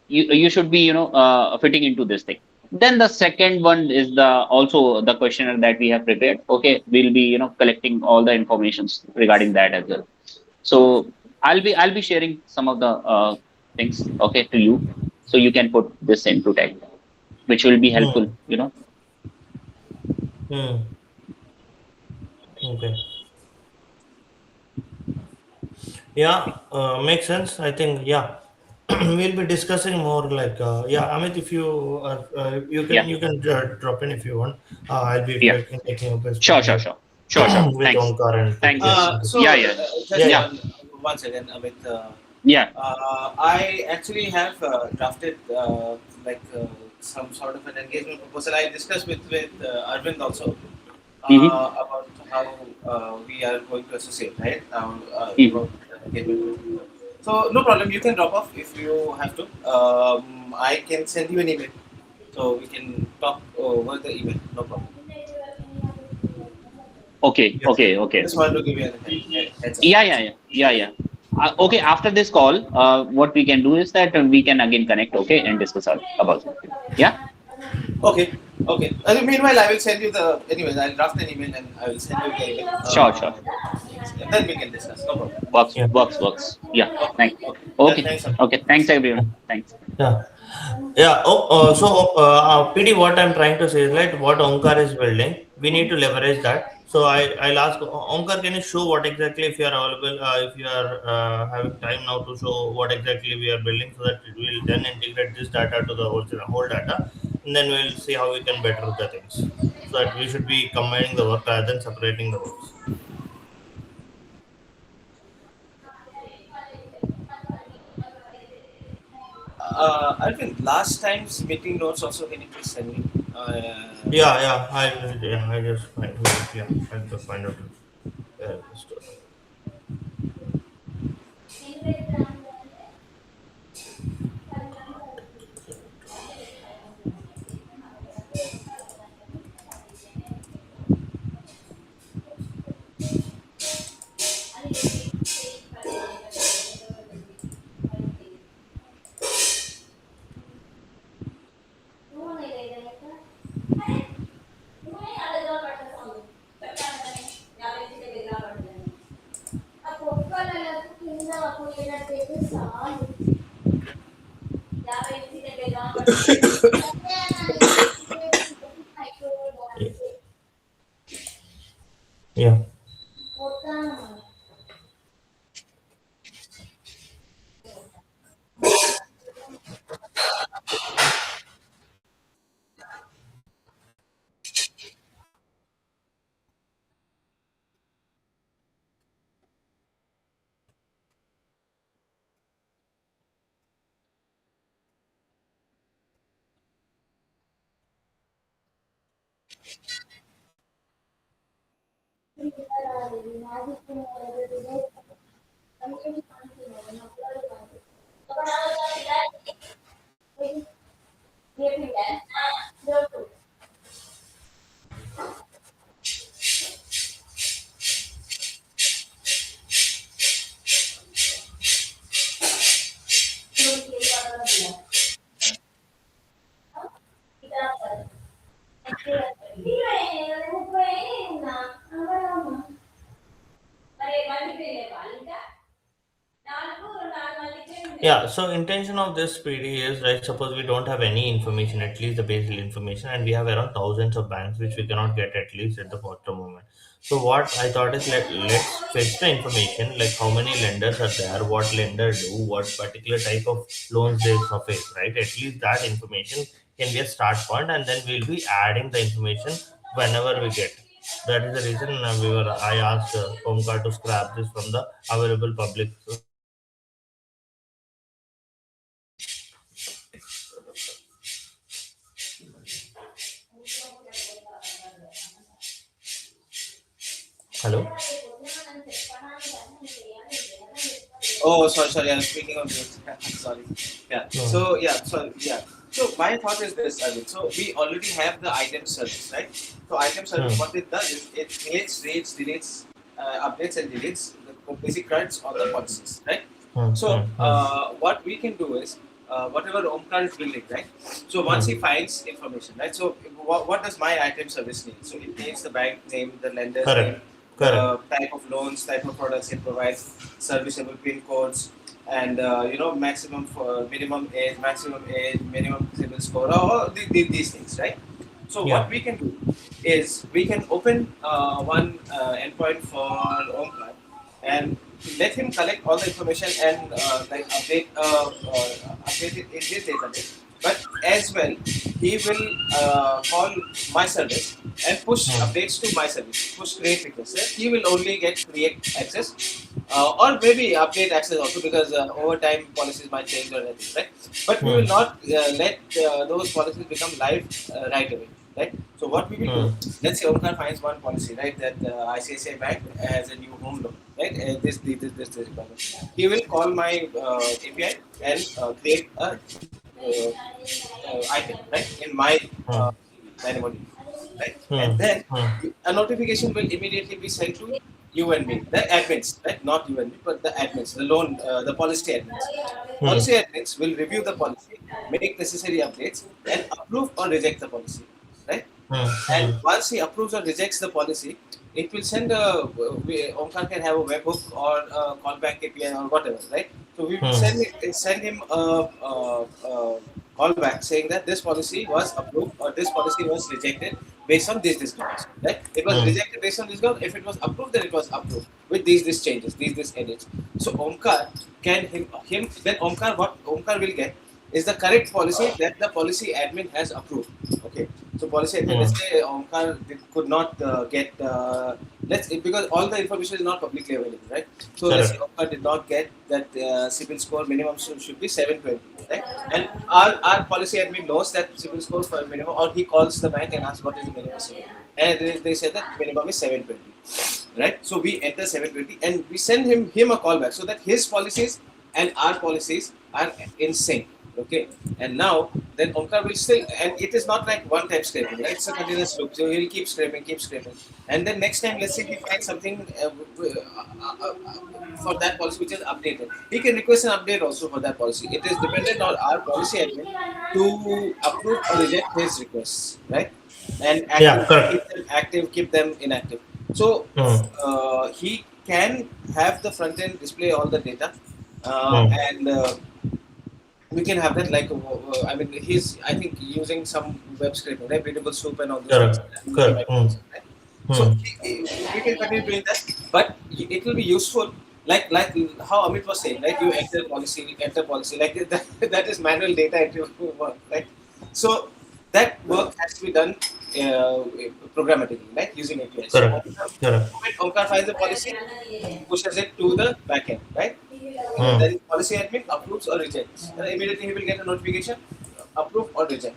you should be, fitting into this thing. Then the second one is the also the questionnaire that we have prepared. Okay, we'll be, collecting all the informations regarding that as well. So I'll be sharing some of the things, okay, to you, so you can put this into tag, which will be helpful. Hmm. Hmm. Okay. Yeah, makes sense. I think, yeah, we'll be discussing more like, yeah, Amit, if you are, Yeah, you can drop in if you want. I'll be yeah, taking up a sure, speaking sure, with sure, sure, sure. Thanks, Omkar and thanks. PTS. Thank you. Yeah, yeah, Yeah, Just yeah. yeah, one second, Amit. yeah. I actually have drafted some sort of an engagement proposal. I discussed with Arvind also Mm-hmm. about how we are going to associate, right? Mm-hmm. About engagement. So no problem. You can drop off if you have to. I can send you an email, so we can talk over the email. No problem. Okay, Yeah. okay, okay. Just wanted to give you a heads up. Yeah, yeah, yeah, yeah, yeah. Okay, after this call, what we can do is that we can again connect, okay, and discuss about it. Yeah, Okay, okay. Meanwhile, I will send you the. Anyways, I'll draft an email and I will send you the email. sure, sure. Things, and then we can discuss. No problem. Works, Yeah. works, works. Yeah, Okay, thanks. okay. Yeah, Okay, thanks. Amit. okay. Thanks, Thanks. everyone. Thanks. Yeah. Yeah. Oh, PD, what I'm trying to say is like what Omkar is building, we need to leverage that. So I'll ask Omkar, can you show what exactly, if you are available, if you are having time now to show what exactly we are building, so that we'll then integrate this data to the whole data, and then we'll see how we can better the things. So that we should be combining the work rather than separating the works. I think last time's meeting notes also. Can you please send me? Yeah, yeah. I just find, yeah, I'll just find out. Yeah, just, yeah. Yeah. Yeah, so intention of this PD is, right, suppose we don't have any information, at least the basic information, and we have around thousands of banks which we cannot get at least at the bottom moment. So what I thought is, let's fetch the information, like how many lenders are there, what lender do, what particular type of loans they surface, right? At least that information can be a start point, and then we'll be adding the information whenever we get. That is the reason I asked Omkar to scrap this from the available public. Hello. Oh, sorry, sorry. I'm speaking on mute. Sorry. Yeah. No. So yeah. So yeah. So my thought is this, Arvind. So we already have the item service, right? So item service, Hmm. what it does is it creates, reads, deletes, updates and deletes the basic rights on the policies, right? Hmm. So Hmm. Hmm. what we can do is whatever Omkar is building, right? So once Hmm. he finds information, right? So what does my item service need? So it needs the bank name, the lender's name, Correct. Correct. the type of loans, type of products it provides, serviceable pin codes, and maximum for minimum age, minimum civil score, all these things, right? So Yeah. what we can do is we can open one endpoint for Omkar and let him collect all the information and like update it in his database. But as well, he will call my service and push Hmm. updates to my service, push create requests. He will only get create access or maybe update access also because over time policies might change or anything, right? But we will Hmm. not let those policies become live right away, right? So what we will Hmm. do, let's say Omkar finds one policy, right, that ICICI Bank has a new home loan, right? This requirement. He will call my API and create a item, right, in my Hmm. Dynamo, right? Hmm. And then Hmm. a notification will immediately be sent to you and me, the admins, right? Not you and me, but the admins, the policy admins. Hmm. Policy admins will review the policy, make necessary updates, and approve or reject the policy, right? Hmm. And Hmm. once he approves or rejects the policy, it will send a. Omkar can have a webhook or a callback API or whatever, right? So we will Hmm. send him a callback saying that this policy was approved or this policy was rejected based on these grounds, right? It was Hmm. rejected based on this ground. If it was approved, then it was approved with these changes, these edits. So Omkar can him then Omkar what Omkar will get is the correct policy that the policy admin has approved. Okay. So policy admin, Hmm. let's say Omkar could not get because all the information is not publicly available, right? So let's say Correct. Omkar did not get that CIBIL score minimum should be 720, right? And our policy admin knows that CIBIL score for minimum, or he calls the bank and asks what is the minimum CIBIL, and they say that minimum is 720, right? So we enter 720 and we send him a call back so that his policies and our policies are in sync. Okay, and now then Omkar will still, and it is not like one time scraping, right? It's a continuous loop. So he'll keep scraping, and then next time, let's say he finds something for that policy which is updated, he can request an update also for that policy. It is dependent on our policy admin to approve or reject his requests, right? And Yeah. active, Correct. keep them active, keep them inactive. So Hmm. he can have the front end display all the data, Hmm. and we can have that like I mean he's I think using some web scraping, right? Readable soup and all those things, Correct. looking Correct. at Hmm. right? So Hmm. we can continue doing that, but it will be useful. Like how Amit was saying, right? You enter policy, like that is manual data entry work, right? So that work has to be done programmatically, right? Using API. So Correct. Correct. Omkar finds the policy, pushes it to the backend, right? Hmm. Then policy admin approves or rejects. Immediately he will get a notification, approve or reject,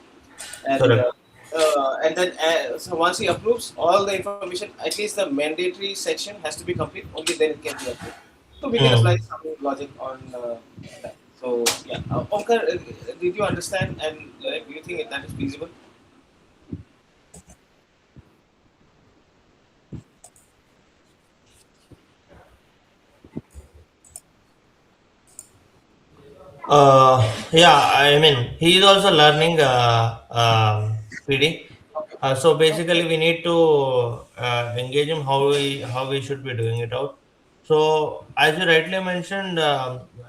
Correct. and then so once he approves, all the information, at least the mandatory section has to be complete. Only then it can be approved. So we can Hmm. apply some logic on that. So yeah, Omkar, did you understand? And do you think that is feasible? Yeah, I mean, he is also learning PD. Okay. So basically, we need to engage him how we should be doing it out. So as you rightly mentioned,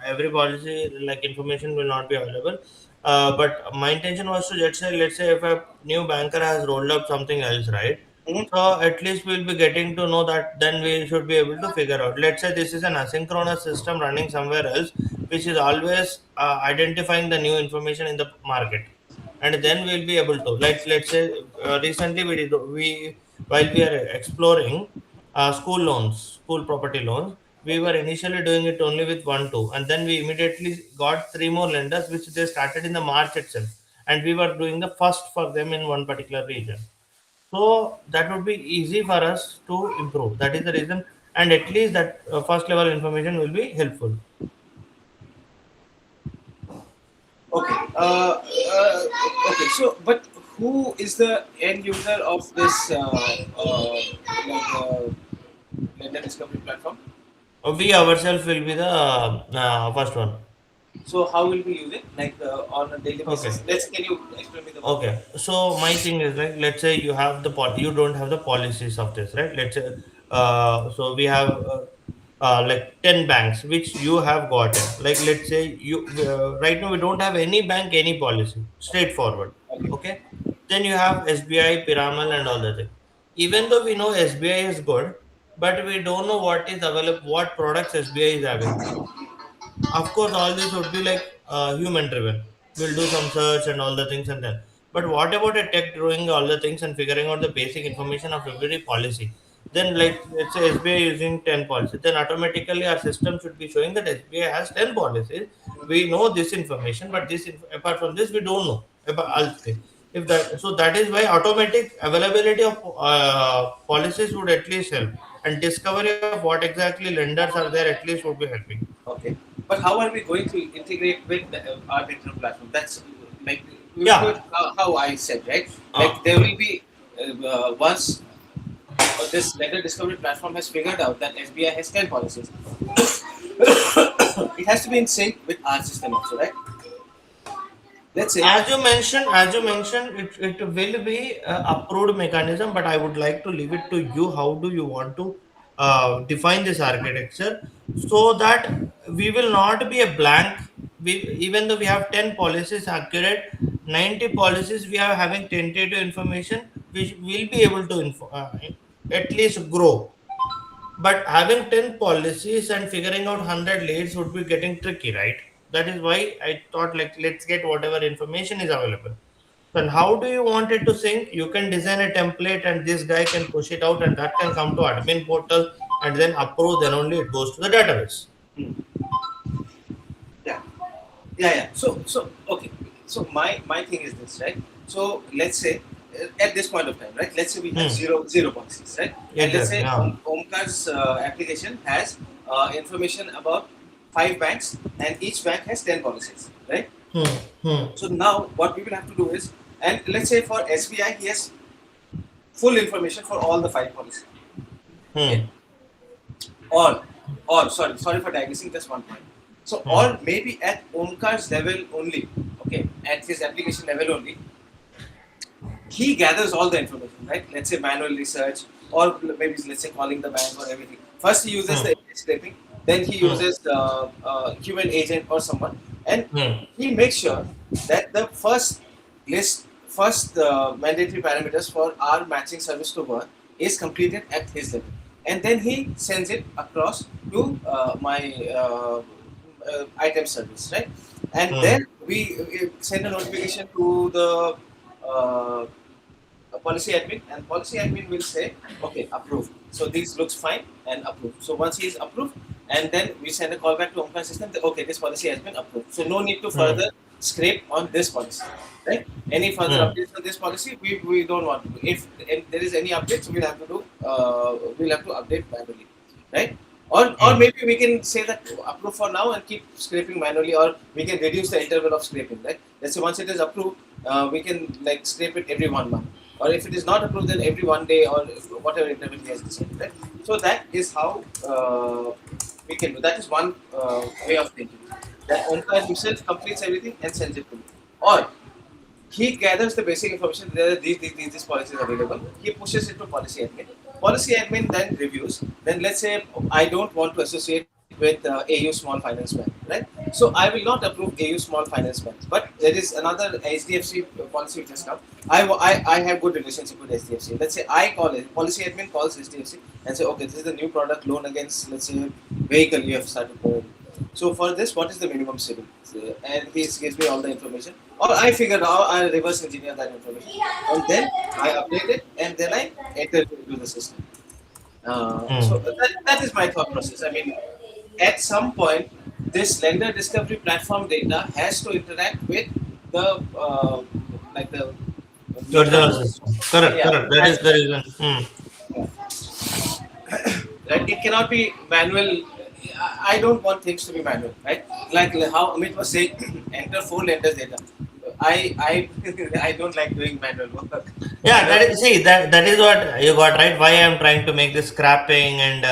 every policy information will not be available. But my intention was to let's say if a new banker has rolled up something else, right? Mm-hmm. So at least we'll be getting to know that. Then we should be able to figure out. Let's say this is an asynchronous system running somewhere else, which is always identifying the new information in the market, and then we'll be able to, like, let's say recently we while we are exploring school property loans, we were initially doing it only with one two, and then we immediately got three more lenders which they started in the March itself, and we were doing the first for them in one particular region. So that would be easy for us to improve. That is the reason, and at least that first level information will be helpful. Okay. Okay. So, but who is the end user of this lender discovery platform? We ourselves will be the first one. So, how will we use it? Like on a daily Okay. basis? Can you explain me the workflow? Okay. So my thing is like, let's say you have you don't have the policies of this, right? Let's say, so we have like 10 banks which you have gotten. Like, let's say you right now we don't have any bank, any policy, straightforward. Okay. Okay. Then you have SBI, Piramal, and all the things. Even though we know SBI is good, but we don't know what is available, what products SBI is having. Of course, all this would be like human driven. We'll do some search and all the things and then. But what about a tech doing all the things and figuring out the basic information of every policy? Then, like, let's say SBI using 10 policies, then automatically our system should be showing that SBI has 10 policies. We know this information, but apart from this, we don't know about all things. If that, so that is why automatic availability of policies would at least help, and discovery of what exactly lenders are there at least would be helping. Okay. But how are we going to integrate with our internal platform? That's like we will do Yeah. it how I said, right? Like there Okay. will be once this lender discovery platform has figured out that SBI has 10 policies. It has to be in sync with our system also, right? Let's say, As you mentioned, it will be approved mechanism, but I would like to leave it to you. How do you want to define this architecture so that we will not be a blank? We, even though we have 10 policies accurate, 90 policies we are having tentative information, which will be able to at least grow. But having 10 policies and figuring out 100 leads would be getting tricky, right? That is why I thought, like, let's get whatever information is available. And how do you want it to sync? You can design a template and this guy can push it out and that can come to admin portal and then approve, then only it goes to the database. hmm, yeah, yeah. So okay. So my thing is this, right? So let's say at this point of time, right? Let's say we have Hmm. zero policies, right? And let's Exactly. say Yeah. Omkar's application has information about 5 banks, and each bank has 10 policies, right? Hmm. Hmm. So now what we will have to do is, and let's say for SBI, he has full information for all the 5 policies. Okay. Hmm. Or sorry for digressing just one point. So Hmm. or maybe at Omkar's level only, okay, at his application level only, he gathers all the information, right? Let's say manual research, or maybe let's say calling the bank or everything. First he uses Hmm. the image scraping, then he Hmm. uses the human agent or someone, and Hmm. he makes sure that the first mandatory parameters for our matching service to work is completed at his level, and then he sends it across to my item service, right? And Hmm. then we send a notification to the uh, policy admin, and policy admin will say, okay, approved. So this looks fine and approved. So once he is approved, and then we send a call back to Omkar system that, okay, this policy has been approved. So no need to Hmm. further scrape on this policy, right? Any further Hmm. updates on this policy, we don't want to do. If there is any updates, we'll have to update manually, right? Or Hmm. maybe we can say that approve for now and keep scraping manually, or we can reduce the interval of scraping, right? Let's say once it is approved, we can like scrape it every 1 month, or if it is not approved, then every 1 day, or whatever interval he has decided, right? So that is how we can do. That is one way of thinking. That Omkar himself completes everything and sends it to me. Or he gathers the basic information. There are these policies available. He pushes it to policy admin. Policy admin then reviews. Then let's say I don't want to associate with AU Small Finance Bank, right? So I will not approve AU Small Finance Bank. But there is another HDFC policy which has come. I have good relationship with HDFC. Let's say I call it. Policy admin calls HDFC and say, okay, this is the new product loan against, let's say, vehicle you have started providing. So for this, what is the minimum civil? And he gives me all the information, or I figure out, I reverse engineer that information, and then I update it, and then I enter it into the system. So Hmm. that is my thought process. I mean, at some point, this lender discovery platform data has to interact with the like the The new original product. system. Correct. Yeah, Correct. That has is the reason. Hmm. right. It cannot be manual. I don't want things to be manual, right? Like how Amit was saying, enter four letters data. I I don't like doing manual work. I Yeah, that don't. is, see, that is what you got right. Why I'm trying to make this scrapping, and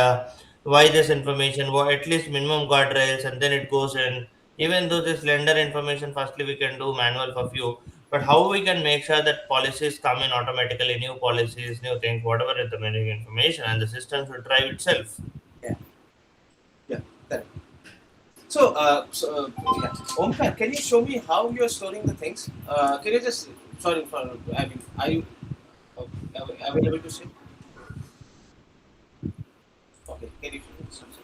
why this information, at least minimum guardrails, and then it goes in. Even though this lender information, firstly we can do manual for few, but how we can make sure that policies come in automatically, new policies, new things, whatever is the missing information, and the system should drive itself. Yeah, yeah, correct. So, yeah. Omkar, can you show me how you're storing the things? Can you just, sorry for, I mean, are you available to see? Okay, can you show me something?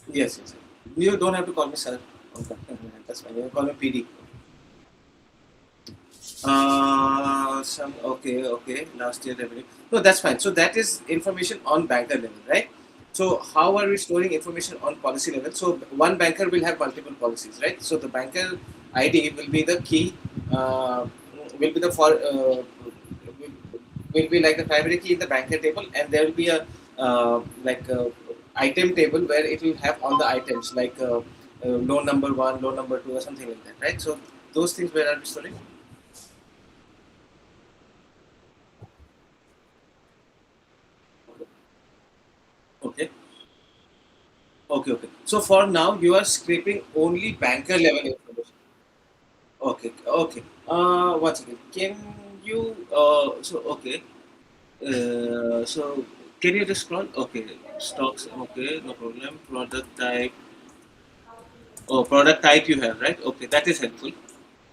Yes, yes, yes. You don't have to call me sir. Okay, that's fine. You call me PD. Some okay, okay. Last year revenue. No, that's fine. So that is information on banker level, right? So how are we storing information on policy level? So one banker will have multiple policies, right? So the banker ID will be the key. Will be the for will be like the primary key in the banker table, and there will be a like a item table where it will have all the items like loan number one, loan number two, or something like that, right? So those things where are we storing? Okay. Okay, okay. So for now, you are scraping only banker level information. Okay, okay. One second. Can you? So okay. So can you just scroll? Okay, stocks. Okay, no problem. Product type. Oh, product type you have, right? Okay, that is helpful.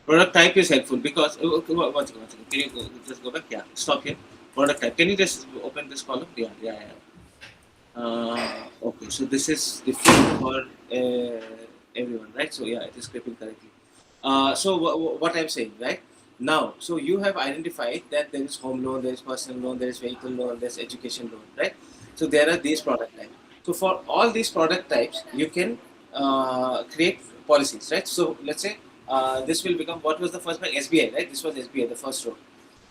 Product type is helpful because okay, one second, one second. Can you just go back? Yeah, stop here. Product type. Can you just open this column? Yeah, yeah, yeah. Okay, so this is different for everyone, right? So yeah, it is scraping correctly. So what I'm saying, right? Now, so you have identified that there is home loan, there is personal loan, there is vehicle loan, there is education loan, right? So there are these product types. So for all these product types, you can create policies, right? So let's say this will become what was the first bank? SBI, right? This was SBI, the first row.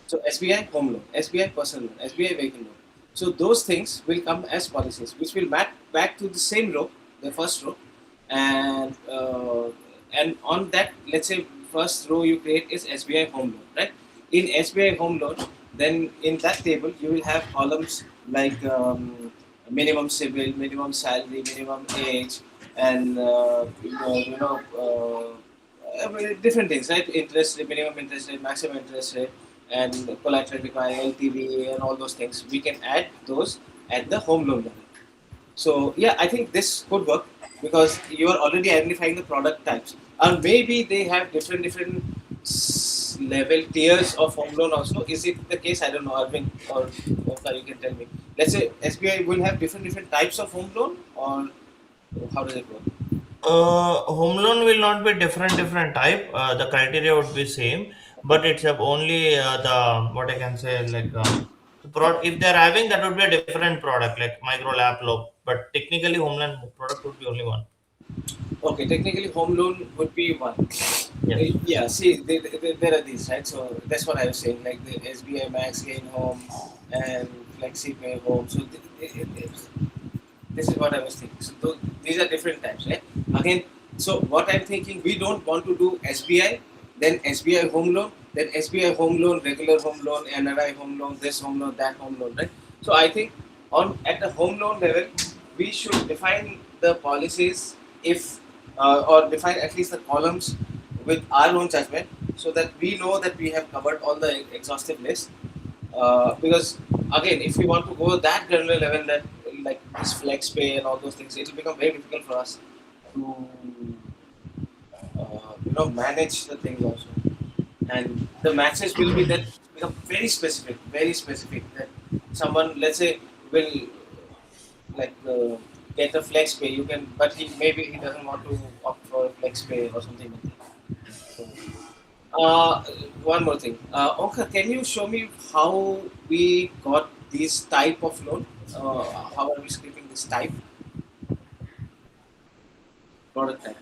So SBI home loan, SBI personal loan, SBI vehicle loan. So those things will come as policies, which will map back to the same row, the first row, and on that, let's say first row you create is SBI home loan, right? In SBI home loan, then in that table you will have columns like minimum civil, minimum salary, minimum age, and different things, right? Interest rate, minimum interest rate, maximum interest rate, and collateral required, LTV, and all those things. We can add those at the home loan level. So yeah, I think this could work because you are already identifying the product types, and maybe they have different level tiers of home loan also. Is it the case? I don't know, Arvind or Omkar, you can tell me. Let's say SBI will have different types of home loan, or how does it work? Home loan will not be different type. The criteria would be same, Okay. but it's only the what I can say, like if they're having, that would be a different product like micro lap loan. But technically, home loan product would be only one. Okay, technically home loan would be one. Yes. Yeah, see, there are these, right? So that's what I was saying, like the SBI Max Gain Home and Flexi Pay Home. So this is what I was thinking. So these are different types, right? Again, so what I'm thinking, we don't want to do SBI, then SBI Home Loan, then SBI Home Loan, regular home loan, NRI home loan, this home loan, that home loan, right? So I think on at the home loan level, we should define the policies if or define at least the columns with our own judgment, so that we know that we have covered all the exhaustive list. Because again, if we want to go that granular level, that like this flex pay and all those things, it will become very difficult for us to manage the things also. And the matches will be then become very specific. That someone, let's say, will like get a flex pay. You can, but he doesn't want to opt for flex pay or something like that. So, uh, one more thing, Onkar, can you show me how we got this type of loan? How are we scraping this type product type?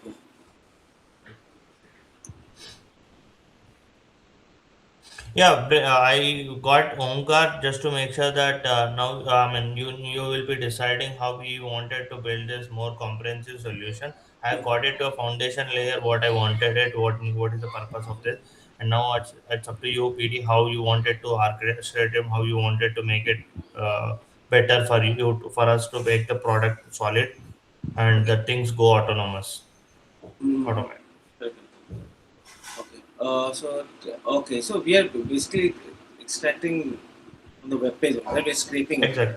Yeah, I got Omkar just to make sure that now, I mean, you will be deciding how we wanted to build this more comprehensive solution. I Yeah. got it to a foundation layer, what I wanted it, what is the purpose of this, and now it's up to you, PD, how you wanted to orchestrate it, how you wanted to make it better for you, for us to make the product solid, and Okay. the things go autonomous, Mm-hmm. automatic. Okay. So we are basically extracting on the web page, right? We're scraping it. Exactly.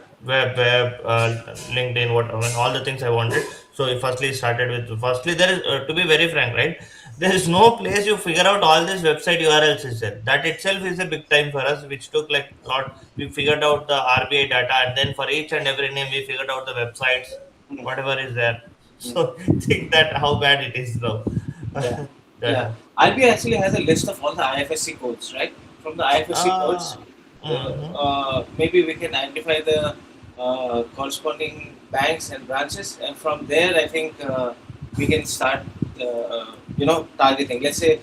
LinkedIn, what I mean, all the things I wanted. So we firstly started with firstly there is to be very frank, right? There is no place you figure out all this website URLs is there. That itself is a big time for us, which took like a lot. We figured out the RBI data, and then for each and every name, we figured out the websites, Mm. whatever is there. Mm. So think that how bad it is now. Yeah. Yeah. That IB actually has a list of all the IFSC codes, right? From the IFSC codes, uh, mm-hmm. maybe we can identify the corresponding banks and branches, and from there, I think we can start, targeting. Let's say,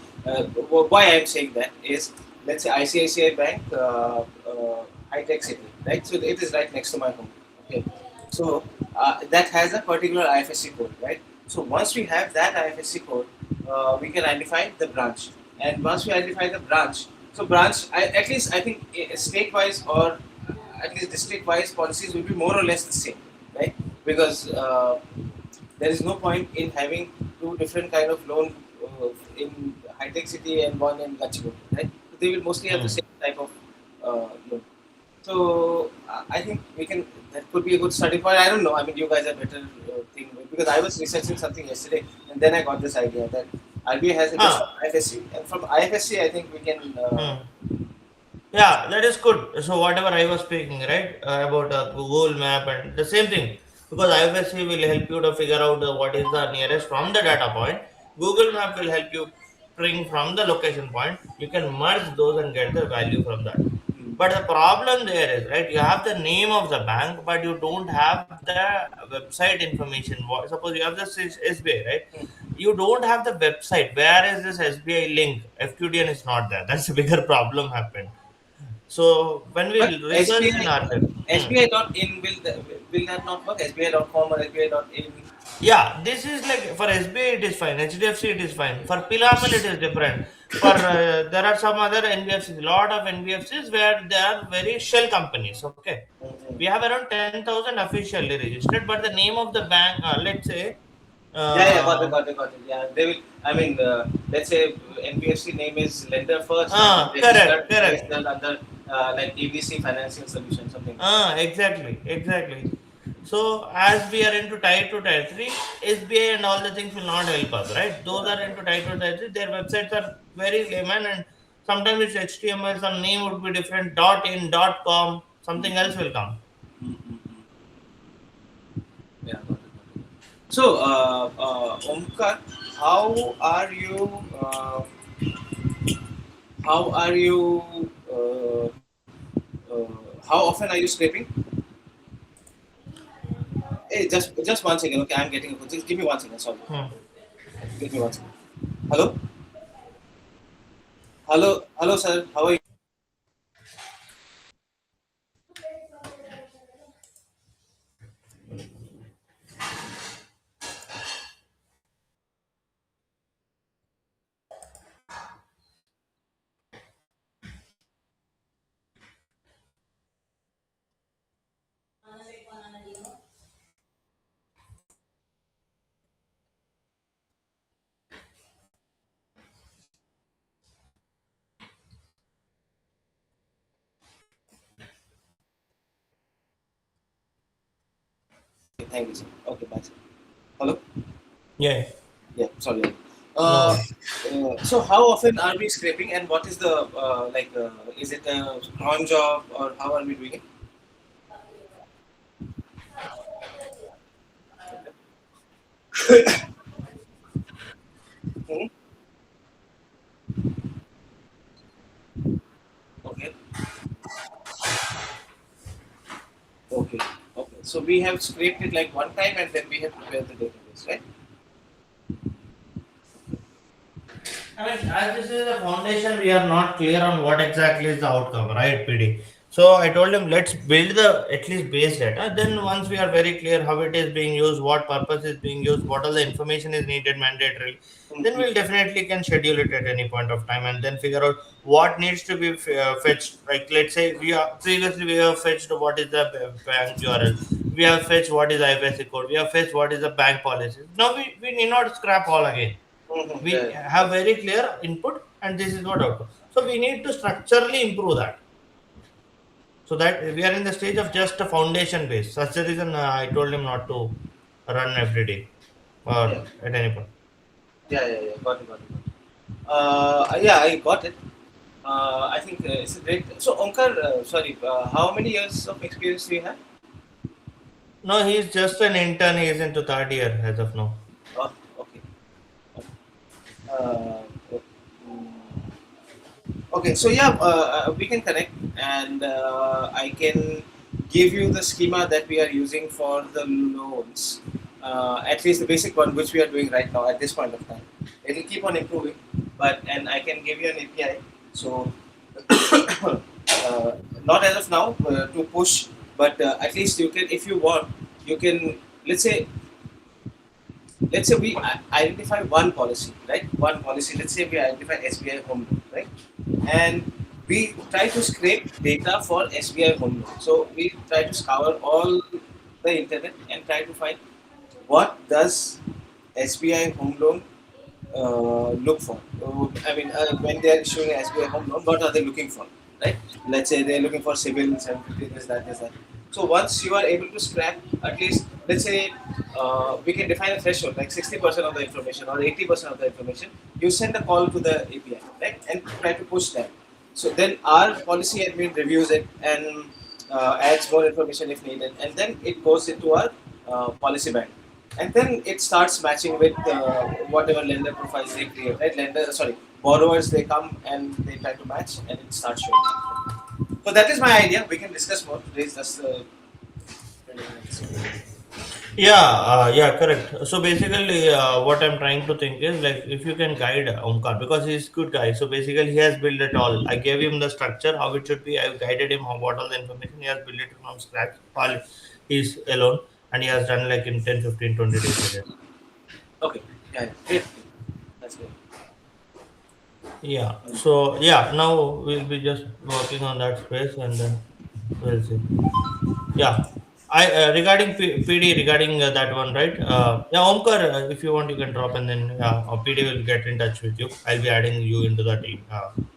why I'm saying that is, let's say ICICI Bank, High Tech City, right? So it is right next to my home. Okay, so that has a particular IFSC code, right? So once we have that IFSC code, we can identify the branch, and once we identify the branch, so branch, at least I think state-wise or at least district-wise policies will be more or less the same, right? Because there is no point in having two different kind of loan in high tech city and one in Gachibowli, right? They will mostly have the Mm. same type of loan. So I think we can. That could be a good starting point. I don't know. I mean, you guys are better thing because I was researching something yesterday, and then I got this idea that RBI has a list of Ah, IFSC, and from IFSC, I think we can. hmm. Yeah, that is good. So whatever I was speaking, right, about Google Map and the same thing, because IFSC will help you to figure out what is the nearest from the data point. Google Map will help you bring from the location point. You can merge those and get the value from that. But the problem there is, right, you have the name of the bank, but you don't have the website information. Suppose you have the SBI, right? You don't have the website. Where is this SBI link? FQDN is not there. That's a bigger problem happened. So when we But researched in our SBI dot in will that not work? SBI.com or SBI dot in. yeah, this is like for SBI it is fine, HDFC it is fine. For Piramal it is different. For there are some other NBFCs, lot of NBFCs where they are very shell companies. Okay, we have around 10,000 officially registered, but the name of the bank, let's say, Yeah, got uh, it, got it, got it. Yeah, they will. I mean, let's say NBFC name is lender first, and then correct, correct. registered under like ABC Financial Solution, something like that. Exactly, exactly. So as we are into tier 2, tier 3, SBI and all the things will not help us, right? Those Yeah. are into tier 2, tier 3. Their websites are very layman and sometimes it's HTML, some name would be different, .in, .com, something else will come. Yeah, got it. So, Omkar, how are you? How are you? How often are you scraping? Hey, just one second. Okay, I'm getting a call. Just give me one second. Sorry, Hmm. give me one second. Hello, hello, sir. How are you? thank you, sir. Okay, bye, sir. Hello. Yeah. Yeah, sorry. No. Uh, so how often are we scraping, and what is the is it a cron job, or how are we doing it? Hmm. Okay. Okay. Okay. So we have scraped it like one time, and then we have prepared the database, right? I mean, as this is a foundation, we are not clear on what exactly is the outcome, right, PD? So I told him, let's build the at least base data. Then once we are very clear how it is being used, what purpose is being used, what all the information is needed mandatory, then Mhm. we'll definitely can schedule it at any point of time and then figure out what needs to be fetched. Like let's say we are previously we have fetched what is the bank URL, we have fetched what is IFSC code, we have fetched what is the bank policy. Now we need not scrap all again. Mhm. We Yeah. have very clear input and this is what output, so we need to structurally improve that, so that we are in the stage of just a foundation base. That's the reason I told him not to run every day or Yeah. at any point. Yeah. Yeah. Yeah. Got it. Got it. Got it. Yeah, I got it. I think it's a great. So, Omkar, sorry, how many years of experience do you have? No, he's just an intern. He is into third year as of now. Oh, okay. Uh, mm, okay, so yeah, we can connect, and I can give you the schema that we are using for the loans. At least the basic one, which we are doing right now at this point of time. It will keep on improving, but and I can give you an API. So uh, not as of now to push, but at least you can, if you want, you can. Let's say we identify one policy, right? One policy. Let's say we identify SBI home loan, right? And we try to scrape data for SBI home loan. So we try to scour all the internet and try to find what does SBI home loan look for. I mean, when they are issuing an SBI home loan, what are they looking for, right? Let's say they're looking for civil 750, this, that, this, that. So once you are able to scrap at least, let's say, we can define a threshold like 60% of the information or 80% of the information. You send a call to the API, right, and try to push that. So then our policy admin reviews it and adds more information if needed, and then it goes into our policy bank, and then it starts matching with whatever lender profiles they create, right? Borrowers, they come and they try to match, and it starts showing. So that is my idea. We can discuss more. Today is just 20 minutes. Yeah, yeah, correct. So basically, what I'm trying to think is like if you can guide Omkar because he's good guy. So basically, he has built it all. I gave him the structure, how it should be. I've guided him on what all the information. He has built it from scratch. All he's alone, and he has done like in 10, 15, 20 days, I guess. Okay. Yeah, yeah. Great. That's great. Yeah. So yeah, now we'll be just working on that space, and then we'll see. Yeah. I regarding PD regarding that one, right? Yeah, Omkar, if you want, you can drop, and then PD will get in touch with you. I'll be adding you into the team,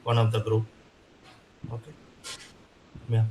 one of the group. Okay. Yeah.